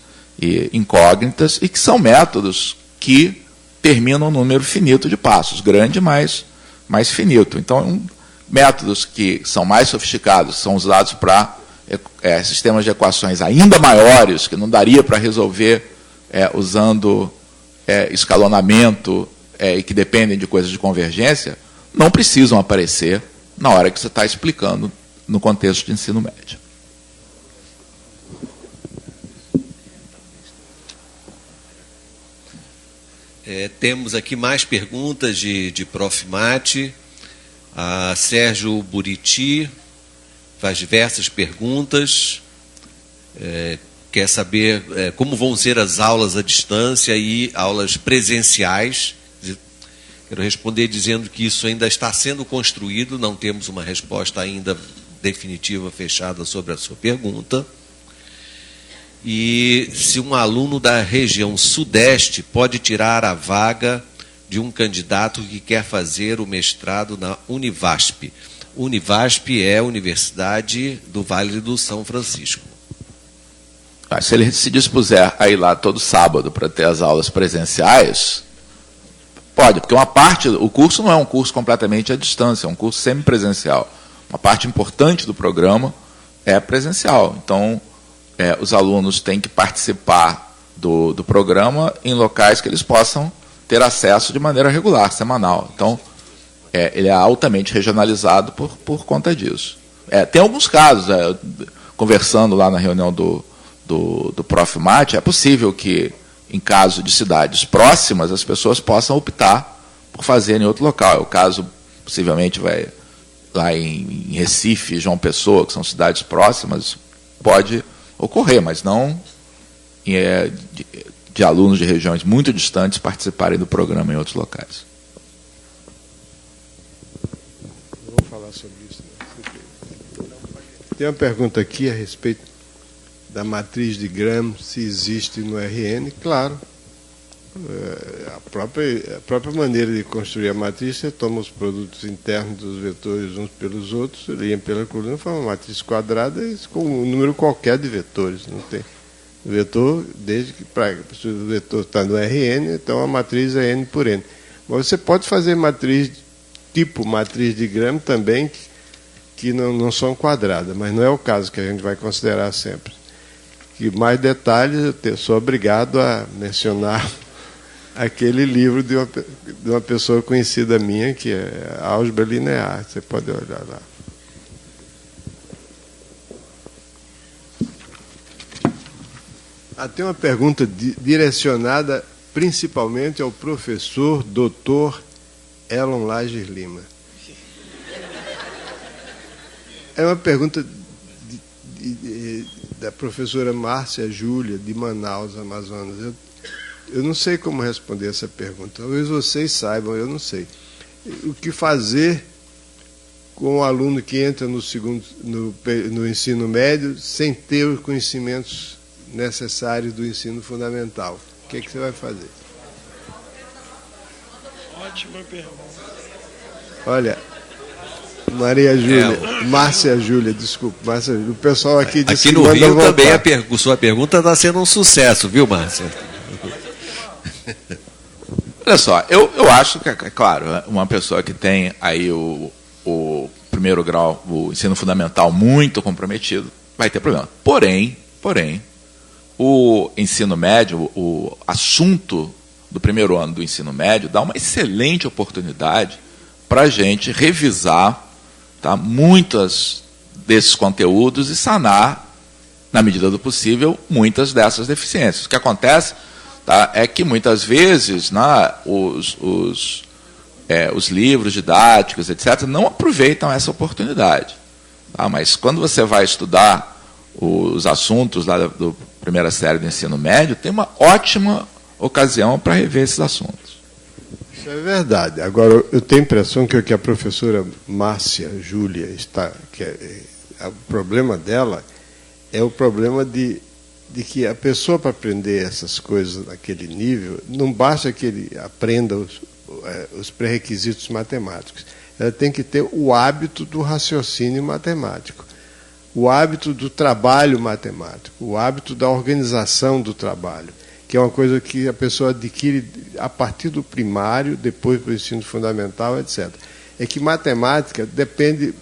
incógnitas, e que são métodos que terminam um número finito de passos, grande, mas mais finito. Então, métodos que são mais sofisticados são usados para sistemas de equações ainda maiores, que não daria para resolver usando escalonamento e que dependem de coisas de convergência, não precisam aparecer na hora que você está explicando no contexto de ensino médio. Temos aqui mais perguntas de Prof. Mate. A Sérgio Buriti faz diversas perguntas. Quer saber como vão ser as aulas à distância e aulas presenciais. Quero responder dizendo que isso ainda está sendo construído, não temos uma resposta ainda definitiva, fechada sobre a sua pergunta. E se um aluno da região sudeste pode tirar a vaga de um candidato que quer fazer o mestrado na Univasp. Univasp é a Universidade do Vale do São Francisco. Se ele se dispuser a ir lá todo sábado para ter as aulas presenciais, pode, porque uma parte, o curso não é um curso completamente à distância, é um curso semipresencial. Uma parte importante do programa é presencial. Então, os alunos têm que participar do programa em locais que eles possam ter acesso de maneira regular, semanal. Então, ele é altamente regionalizado por conta disso. Tem alguns casos, conversando lá na reunião do Prof. Mate, é possível que, em caso de cidades próximas, as pessoas possam optar por fazer em outro local. É o caso, possivelmente, lá em Recife, João Pessoa, que são cidades próximas, pode ocorrer, mas não de alunos de regiões muito distantes participarem do programa em outros locais. Não vou falar sobre isso. Não. Tem uma pergunta aqui a respeito da matriz de Gram, se existe no RN. Claro. A própria maneira de construir a matriz, você toma os produtos internos dos vetores uns pelos outros, liam pela coluna, faz uma matriz quadrada com um número qualquer de vetores. Não tem vetor, desde que se o vetor está no RN, então a matriz é N por N. Mas você pode fazer matriz, tipo matriz de Gram também, que não são quadradas, mas não é o caso que a gente vai considerar sempre. E mais detalhes, eu sou obrigado a mencionar aquele livro de uma pessoa conhecida minha, que é Álgebra Linear. Você pode olhar lá. Tem uma pergunta direcionada principalmente ao professor Dr. Elon Lages Lima. É uma pergunta da professora Márcia Júlia, de Manaus, Amazonas. Eu não sei como responder essa pergunta. Talvez vocês saibam, eu não sei. O que fazer com o aluno que entra no ensino médio sem ter os conhecimentos necessários do ensino fundamental? O que é que você vai fazer? Ótima pergunta. Olha, Maria Júlia, Márcia Júlia, desculpa, Márcia Júlia, o pessoal aqui disse aqui no Rio também a sua pergunta está sendo um sucesso, viu, Márcia? Olha só, eu acho que, é claro, uma pessoa que tem aí o primeiro grau, o ensino fundamental muito comprometido, vai ter problema. Porém, o ensino médio, o assunto do primeiro ano do ensino médio dá uma excelente oportunidade para a gente revisar, tá, muitos desses conteúdos e sanar, na medida do possível, muitas dessas deficiências. O que acontece, tá, é que muitas vezes, né, os livros didáticos, etc., não aproveitam essa oportunidade. Tá? Mas quando você vai estudar os assuntos lá da primeira série do ensino médio, tem uma ótima ocasião para rever esses assuntos. Isso é verdade. Agora, eu tenho a impressão que o que a professora Márcia Júlia o problema dela é o problema de que a pessoa, para aprender essas coisas naquele nível, não basta que ele aprenda os pré-requisitos matemáticos. Ela tem que ter o hábito do raciocínio matemático, o hábito do trabalho matemático, o hábito da organização do trabalho, que é uma coisa que a pessoa adquire a partir do primário, depois do ensino fundamental, etc. É que matemática depende,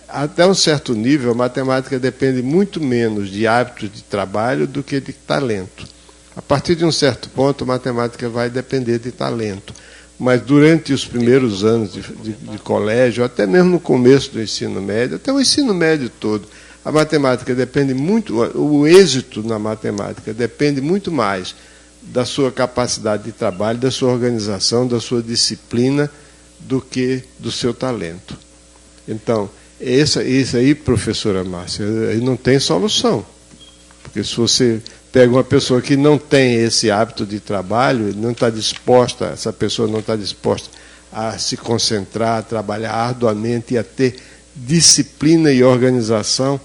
até um certo nível, a matemática depende muito menos de hábitos de trabalho do que de talento. A partir de um certo ponto, a matemática vai depender de talento. Mas durante os primeiros anos de colégio, até mesmo no começo do ensino médio, até o ensino médio todo, a matemática depende muito, o êxito na matemática depende muito mais da sua capacidade de trabalho, da sua organização, da sua disciplina, do que do seu talento. Então, isso aí, professora Márcia, aí não tem solução. Porque se você pega uma pessoa que não tem esse hábito de trabalho, não está disposta, essa pessoa não está disposta a se concentrar, a trabalhar arduamente e a ter disciplina e organização,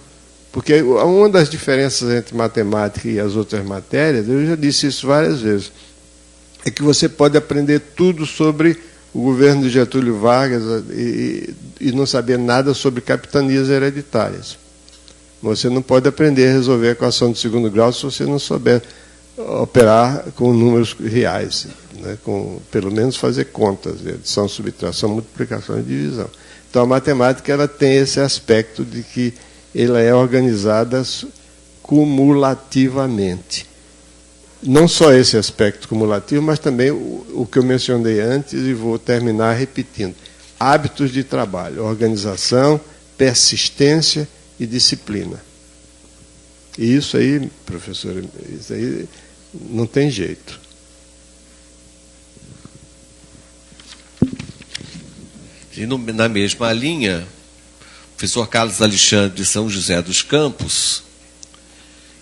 porque uma das diferenças entre matemática e as outras matérias, eu já disse isso várias vezes, é que você pode aprender tudo sobre o governo de Getúlio Vargas e não saber nada sobre capitanias hereditárias. Você não pode aprender a resolver a equação de segundo grau se você não souber operar com números reais, né? Pelo menos fazer contas, adição, subtração, multiplicação e divisão. Então, a matemática ela tem esse aspecto de que ela é organizada cumulativamente. Não só esse aspecto cumulativo, mas também o que eu mencionei antes e vou terminar repetindo. Hábitos de trabalho, organização, persistência e disciplina. E isso aí, professor, isso aí não tem jeito. E na mesma linha, o professor Carlos Alexandre de São José dos Campos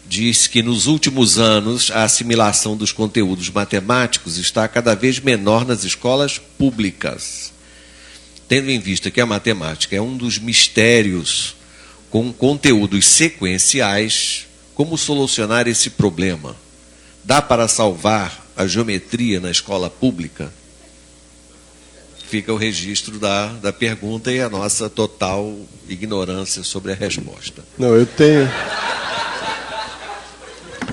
diz que nos últimos anos a assimilação dos conteúdos matemáticos está cada vez menor nas escolas públicas. Tendo em vista que a matemática é um dos mistérios com conteúdos sequenciais, como solucionar esse problema? Dá para salvar a geometria na escola pública? Fica o registro da pergunta e a nossa total ignorância sobre a resposta. Não, eu tenho...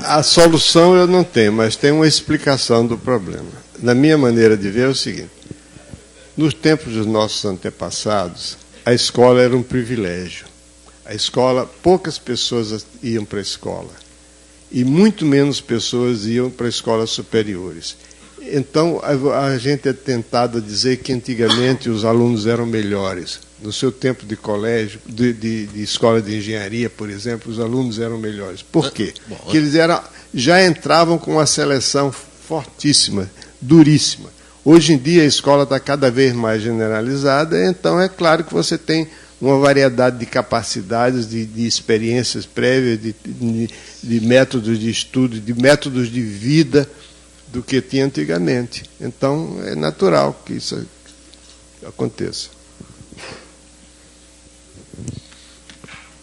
A solução eu não tenho, mas tem uma explicação do problema. Na minha maneira de ver é o seguinte: nos tempos dos nossos antepassados, a escola era um privilégio. A escola, poucas pessoas iam para a escola e muito menos pessoas iam para escolas superiores. Então, a gente é tentado a dizer que antigamente os alunos eram melhores. No seu tempo de colégio, de escola de engenharia, por exemplo, os alunos eram melhores. Por quê? Porque eles já entravam com uma seleção fortíssima, duríssima. Hoje em dia a escola está cada vez mais generalizada, então é claro que você tem uma variedade de capacidades, de experiências prévias, de métodos de estudo, de métodos de vida do que tinha antigamente. Então é natural que isso aconteça.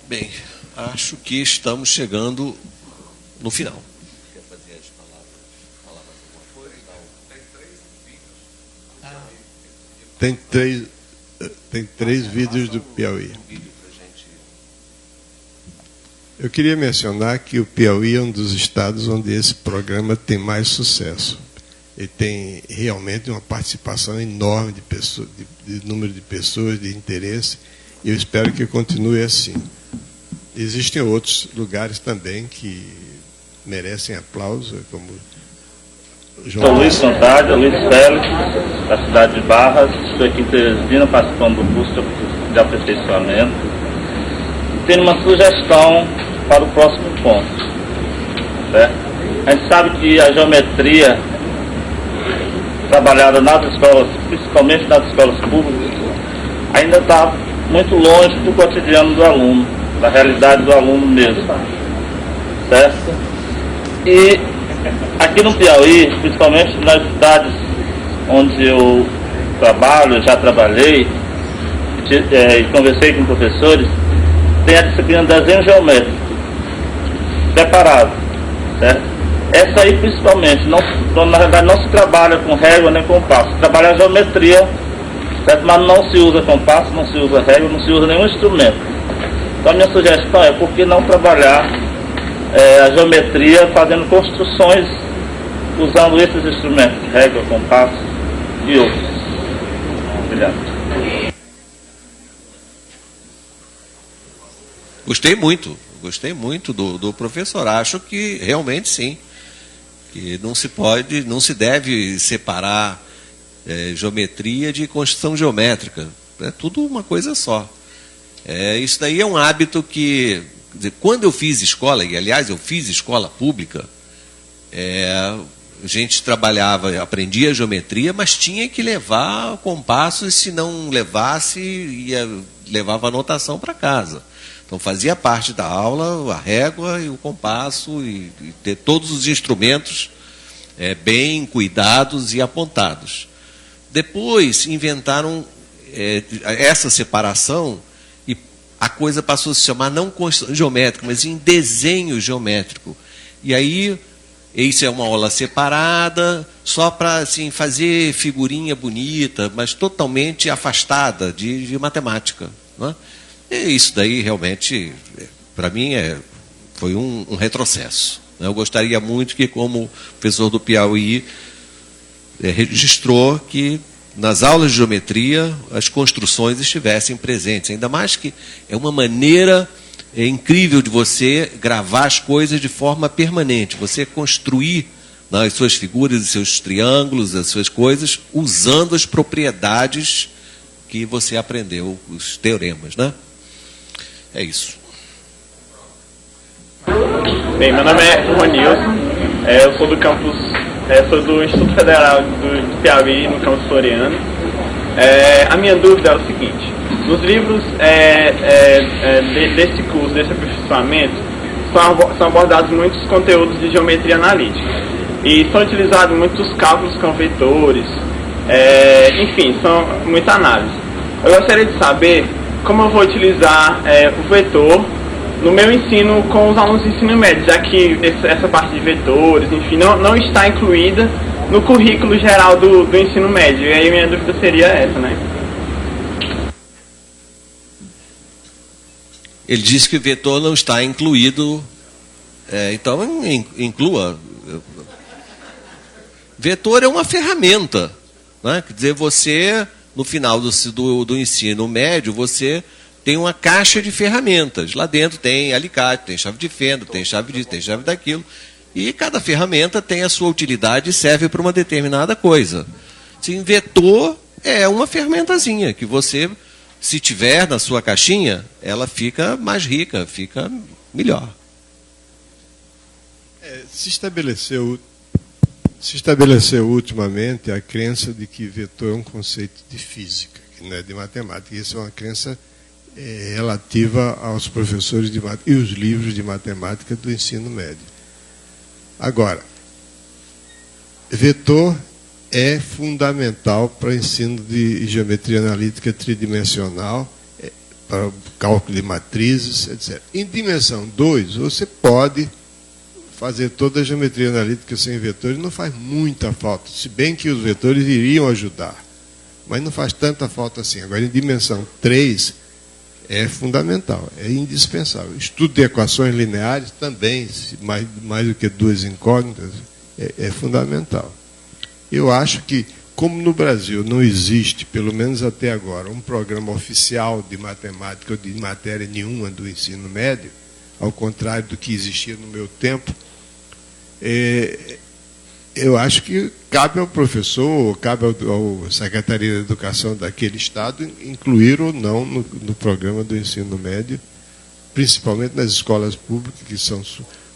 Bem, acho que estamos chegando no final. Quer fazer as palavras alguma coisa? Não. Tem três vídeos do Piauí. Eu queria mencionar que o Piauí é um dos estados onde esse programa tem mais sucesso. Ele tem realmente uma participação enorme de pessoas, de número de pessoas, de interesse, e eu espero que continue assim. Existem outros lugares também que merecem aplauso, como Sou Luiz Santana, Luiz Félix, da cidade de Barras. Estou aqui em Teresina participando do curso de aperfeiçoamento. Tenho uma sugestão para o próximo ponto. Certo? A gente sabe que a geometria trabalhada nas escolas, principalmente nas escolas públicas, ainda está muito longe do cotidiano do aluno, da realidade do aluno mesmo. Certo? E aqui no Piauí, principalmente nas cidades onde eu trabalho, já trabalhei, e conversei com professores, tem a disciplina de desenho geométrico, separado, certo? Essa aí principalmente, na verdade não se trabalha com régua nem compasso, se trabalha a geometria, certo? Mas não se usa compasso, não se usa régua, não se usa nenhum instrumento. Então a minha sugestão é, por que não trabalhar a geometria fazendo construções usando esses instrumentos, régua, compasso e outros. Obrigado. Gostei muito do professor. Acho que realmente sim, que não se deve separar geometria de construção geométrica. É tudo uma coisa só. Isso daí é um hábito que, quando eu fiz escola, e aliás eu fiz escola pública, a gente aprendia geometria, mas tinha que levar o compasso, e se não levasse, levava a anotação para casa. Então fazia parte da aula a régua e o compasso, e ter todos os instrumentos bem cuidados e apontados. Depois inventaram essa separação, e a coisa passou a se chamar não construção geométrica, mas em desenho geométrico. E aí, isso é uma aula separada, só para assim, fazer figurinha bonita, mas totalmente afastada de matemática. Né? E isso daí, realmente, para mim, foi um retrocesso. Eu gostaria muito que, como professor do Piauí, registrou que nas aulas de geometria as construções estivessem presentes. Ainda mais que é uma maneira incrível de você gravar as coisas de forma permanente. Você construir as suas figuras, os seus triângulos, as suas coisas, usando as propriedades que você aprendeu, os teoremas. Né? É isso. Bem, meu nome é Ronilson. Eu sou do campus... sou do Instituto Federal do Piauí, no campus Floriano. A minha dúvida é o seguinte: nos livros desse curso, desse aperfeiçoamento, são abordados muitos conteúdos de geometria analítica. E são utilizados muitos cálculos com vetores, enfim, são muita análise. Eu gostaria de saber como eu vou utilizar o vetor no meu ensino com os alunos de ensino médio, já que essa parte de vetores, enfim, não está incluída no currículo geral do ensino médio. E aí minha dúvida seria essa, né? Ele disse que o vetor não está incluído, então inclua. Vetor é uma ferramenta. Né? Quer dizer, você, no final do ensino médio, você tem uma caixa de ferramentas. Lá dentro tem alicate, tem chave de fenda, tem chave disso, tem chave daquilo. E cada ferramenta tem a sua utilidade e serve para uma determinada coisa. Sim, vetor é uma ferramentazinha que você, se tiver na sua caixinha, ela fica mais rica, fica melhor. Se estabeleceu ultimamente a crença de que vetor é um conceito de física, que não é de matemática. Isso é uma crença relativa aos professores de matemática e os livros de matemática do ensino médio. Agora, vetor é fundamental para o ensino de geometria analítica tridimensional, para o cálculo de matrizes, etc. Em dimensão 2, você pode fazer toda a geometria analítica sem vetores, não faz muita falta, se bem que os vetores iriam ajudar, mas não faz tanta falta assim. Agora, em dimensão 3, é fundamental, é indispensável. Estudo de equações lineares também, mais do que duas incógnitas, é fundamental. Eu acho que, como no Brasil não existe, pelo menos até agora, um programa oficial de matemática ou de matéria nenhuma do ensino médio, ao contrário do que existia no meu tempo, eu acho que cabe ao professor, cabe à Secretaria de Educação daquele Estado incluir ou não no programa do ensino médio, principalmente nas escolas públicas, que são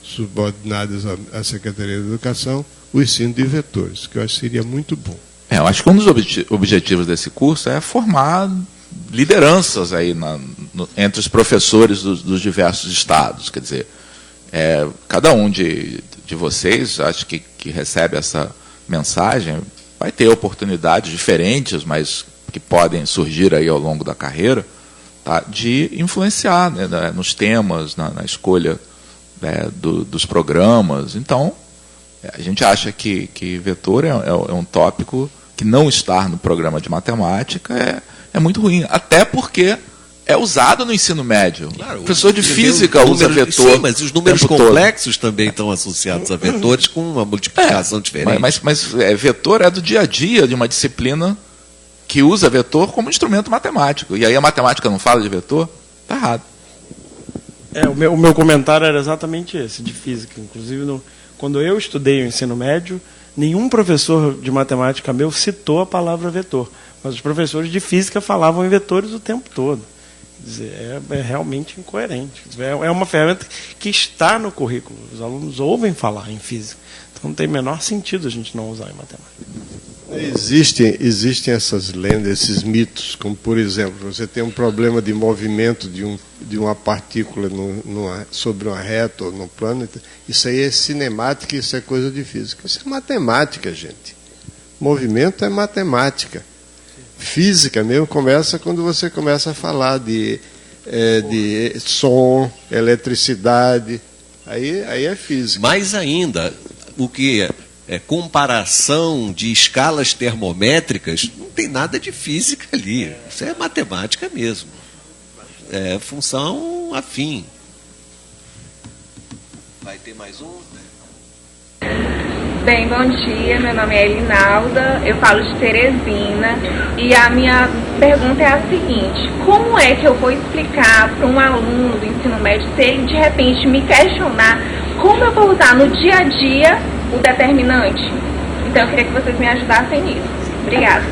subordinadas à Secretaria de Educação, o ensino de vetores, que eu acho que seria muito bom. Eu acho que um dos objetivos desse curso é formar lideranças aí entre os professores dos diversos estados. Quer dizer, cada um de vocês, acho que recebe essa mensagem, vai ter oportunidades diferentes, mas que podem surgir aí ao longo da carreira, tá, de influenciar, né, nos temas, na escolha, né, dos programas. Então, a gente acha que vetor é um tópico que não estar no programa de matemática é muito ruim, até porque é usado no ensino médio. Claro, o professor de física usa vetor. Sim, mas os números complexos também estão associados a vetores com uma multiplicação diferente. Mas vetor é do dia a dia de uma disciplina que usa vetor como instrumento matemático. E aí a matemática não fala de vetor? Está errado. O meu comentário era exatamente esse, de física. Inclusive, quando eu estudei o ensino médio, nenhum professor de matemática meu citou a palavra vetor. Mas os professores de física falavam em vetores o tempo todo. Quer dizer, é realmente incoerente. É uma ferramenta que está no currículo. Os alunos ouvem falar em física. Então não tem o menor sentido a gente não usar em matemática. Existem essas lendas, esses mitos, como, por exemplo, você tem um problema de movimento de uma partícula sobre uma reta ou no plano. Isso aí é cinemática, isso é coisa de física. Isso é matemática, gente. Movimento é matemática. Física mesmo começa quando você começa a falar de de som, eletricidade. Aí é física. Mais ainda, o que é comparação de escalas termométricas, não tem nada de física ali. Isso é matemática mesmo. É função afim. Vai ter mais um? Bem, bom dia, meu nome é Elinalda, eu falo de Teresina e a minha pergunta é a seguinte: como é que eu vou explicar para um aluno do ensino médio se ele de repente me questionar como eu vou usar no dia a dia o determinante? Então eu queria que vocês me ajudassem nisso. Obrigada.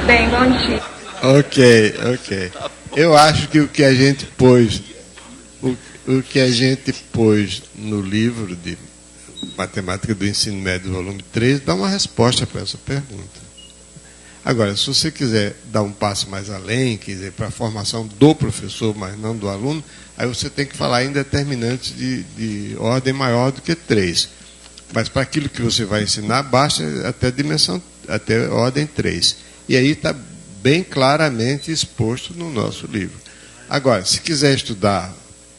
Bem, bom dia. Ok. Eu acho que o que a gente pôs no livro de Matemática do Ensino Médio, volume 3, dá uma resposta para essa pergunta. Agora, se você quiser dar um passo mais além, quer dizer, para a formação do professor, mas não do aluno, aí você tem que falar em determinantes de ordem maior do que 3. Mas para aquilo que você vai ensinar, basta até ordem 3. E aí está bem claramente exposto no nosso livro. Agora, se quiser estudar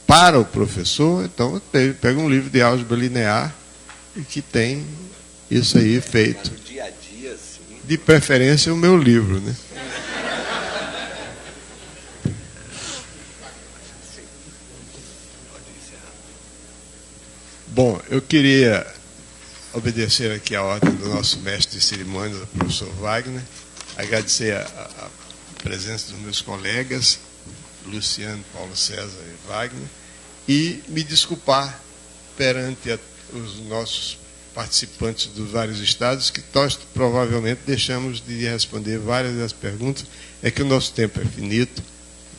para o professor, então pega um livro de álgebra linear e que tem isso aí feito. De preferência o meu livro, né? Bom, eu queria obedecer aqui a ordem do nosso mestre de cerimônias, o professor Wagner, agradecer a presença dos meus colegas, Luciano, Paulo César e Wagner, e me desculpar perante os nossos participantes dos vários estados, que nós provavelmente deixamos de responder várias das perguntas. É que o nosso tempo é finito,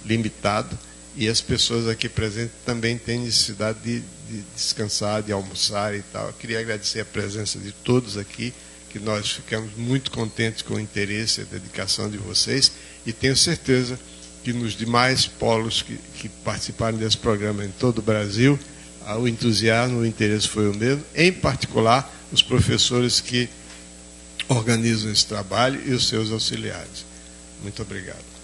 limitado, e as pessoas aqui presentes também têm necessidade de descansar, de almoçar e tal. Eu queria agradecer a presença de todos aqui, que nós ficamos muito contentes com o interesse e a dedicação de vocês, e tenho certeza que nos demais polos que participaram desse programa em todo o Brasil, o entusiasmo, o interesse foi o mesmo, em particular os professores que organizam esse trabalho e os seus auxiliares. Muito obrigado.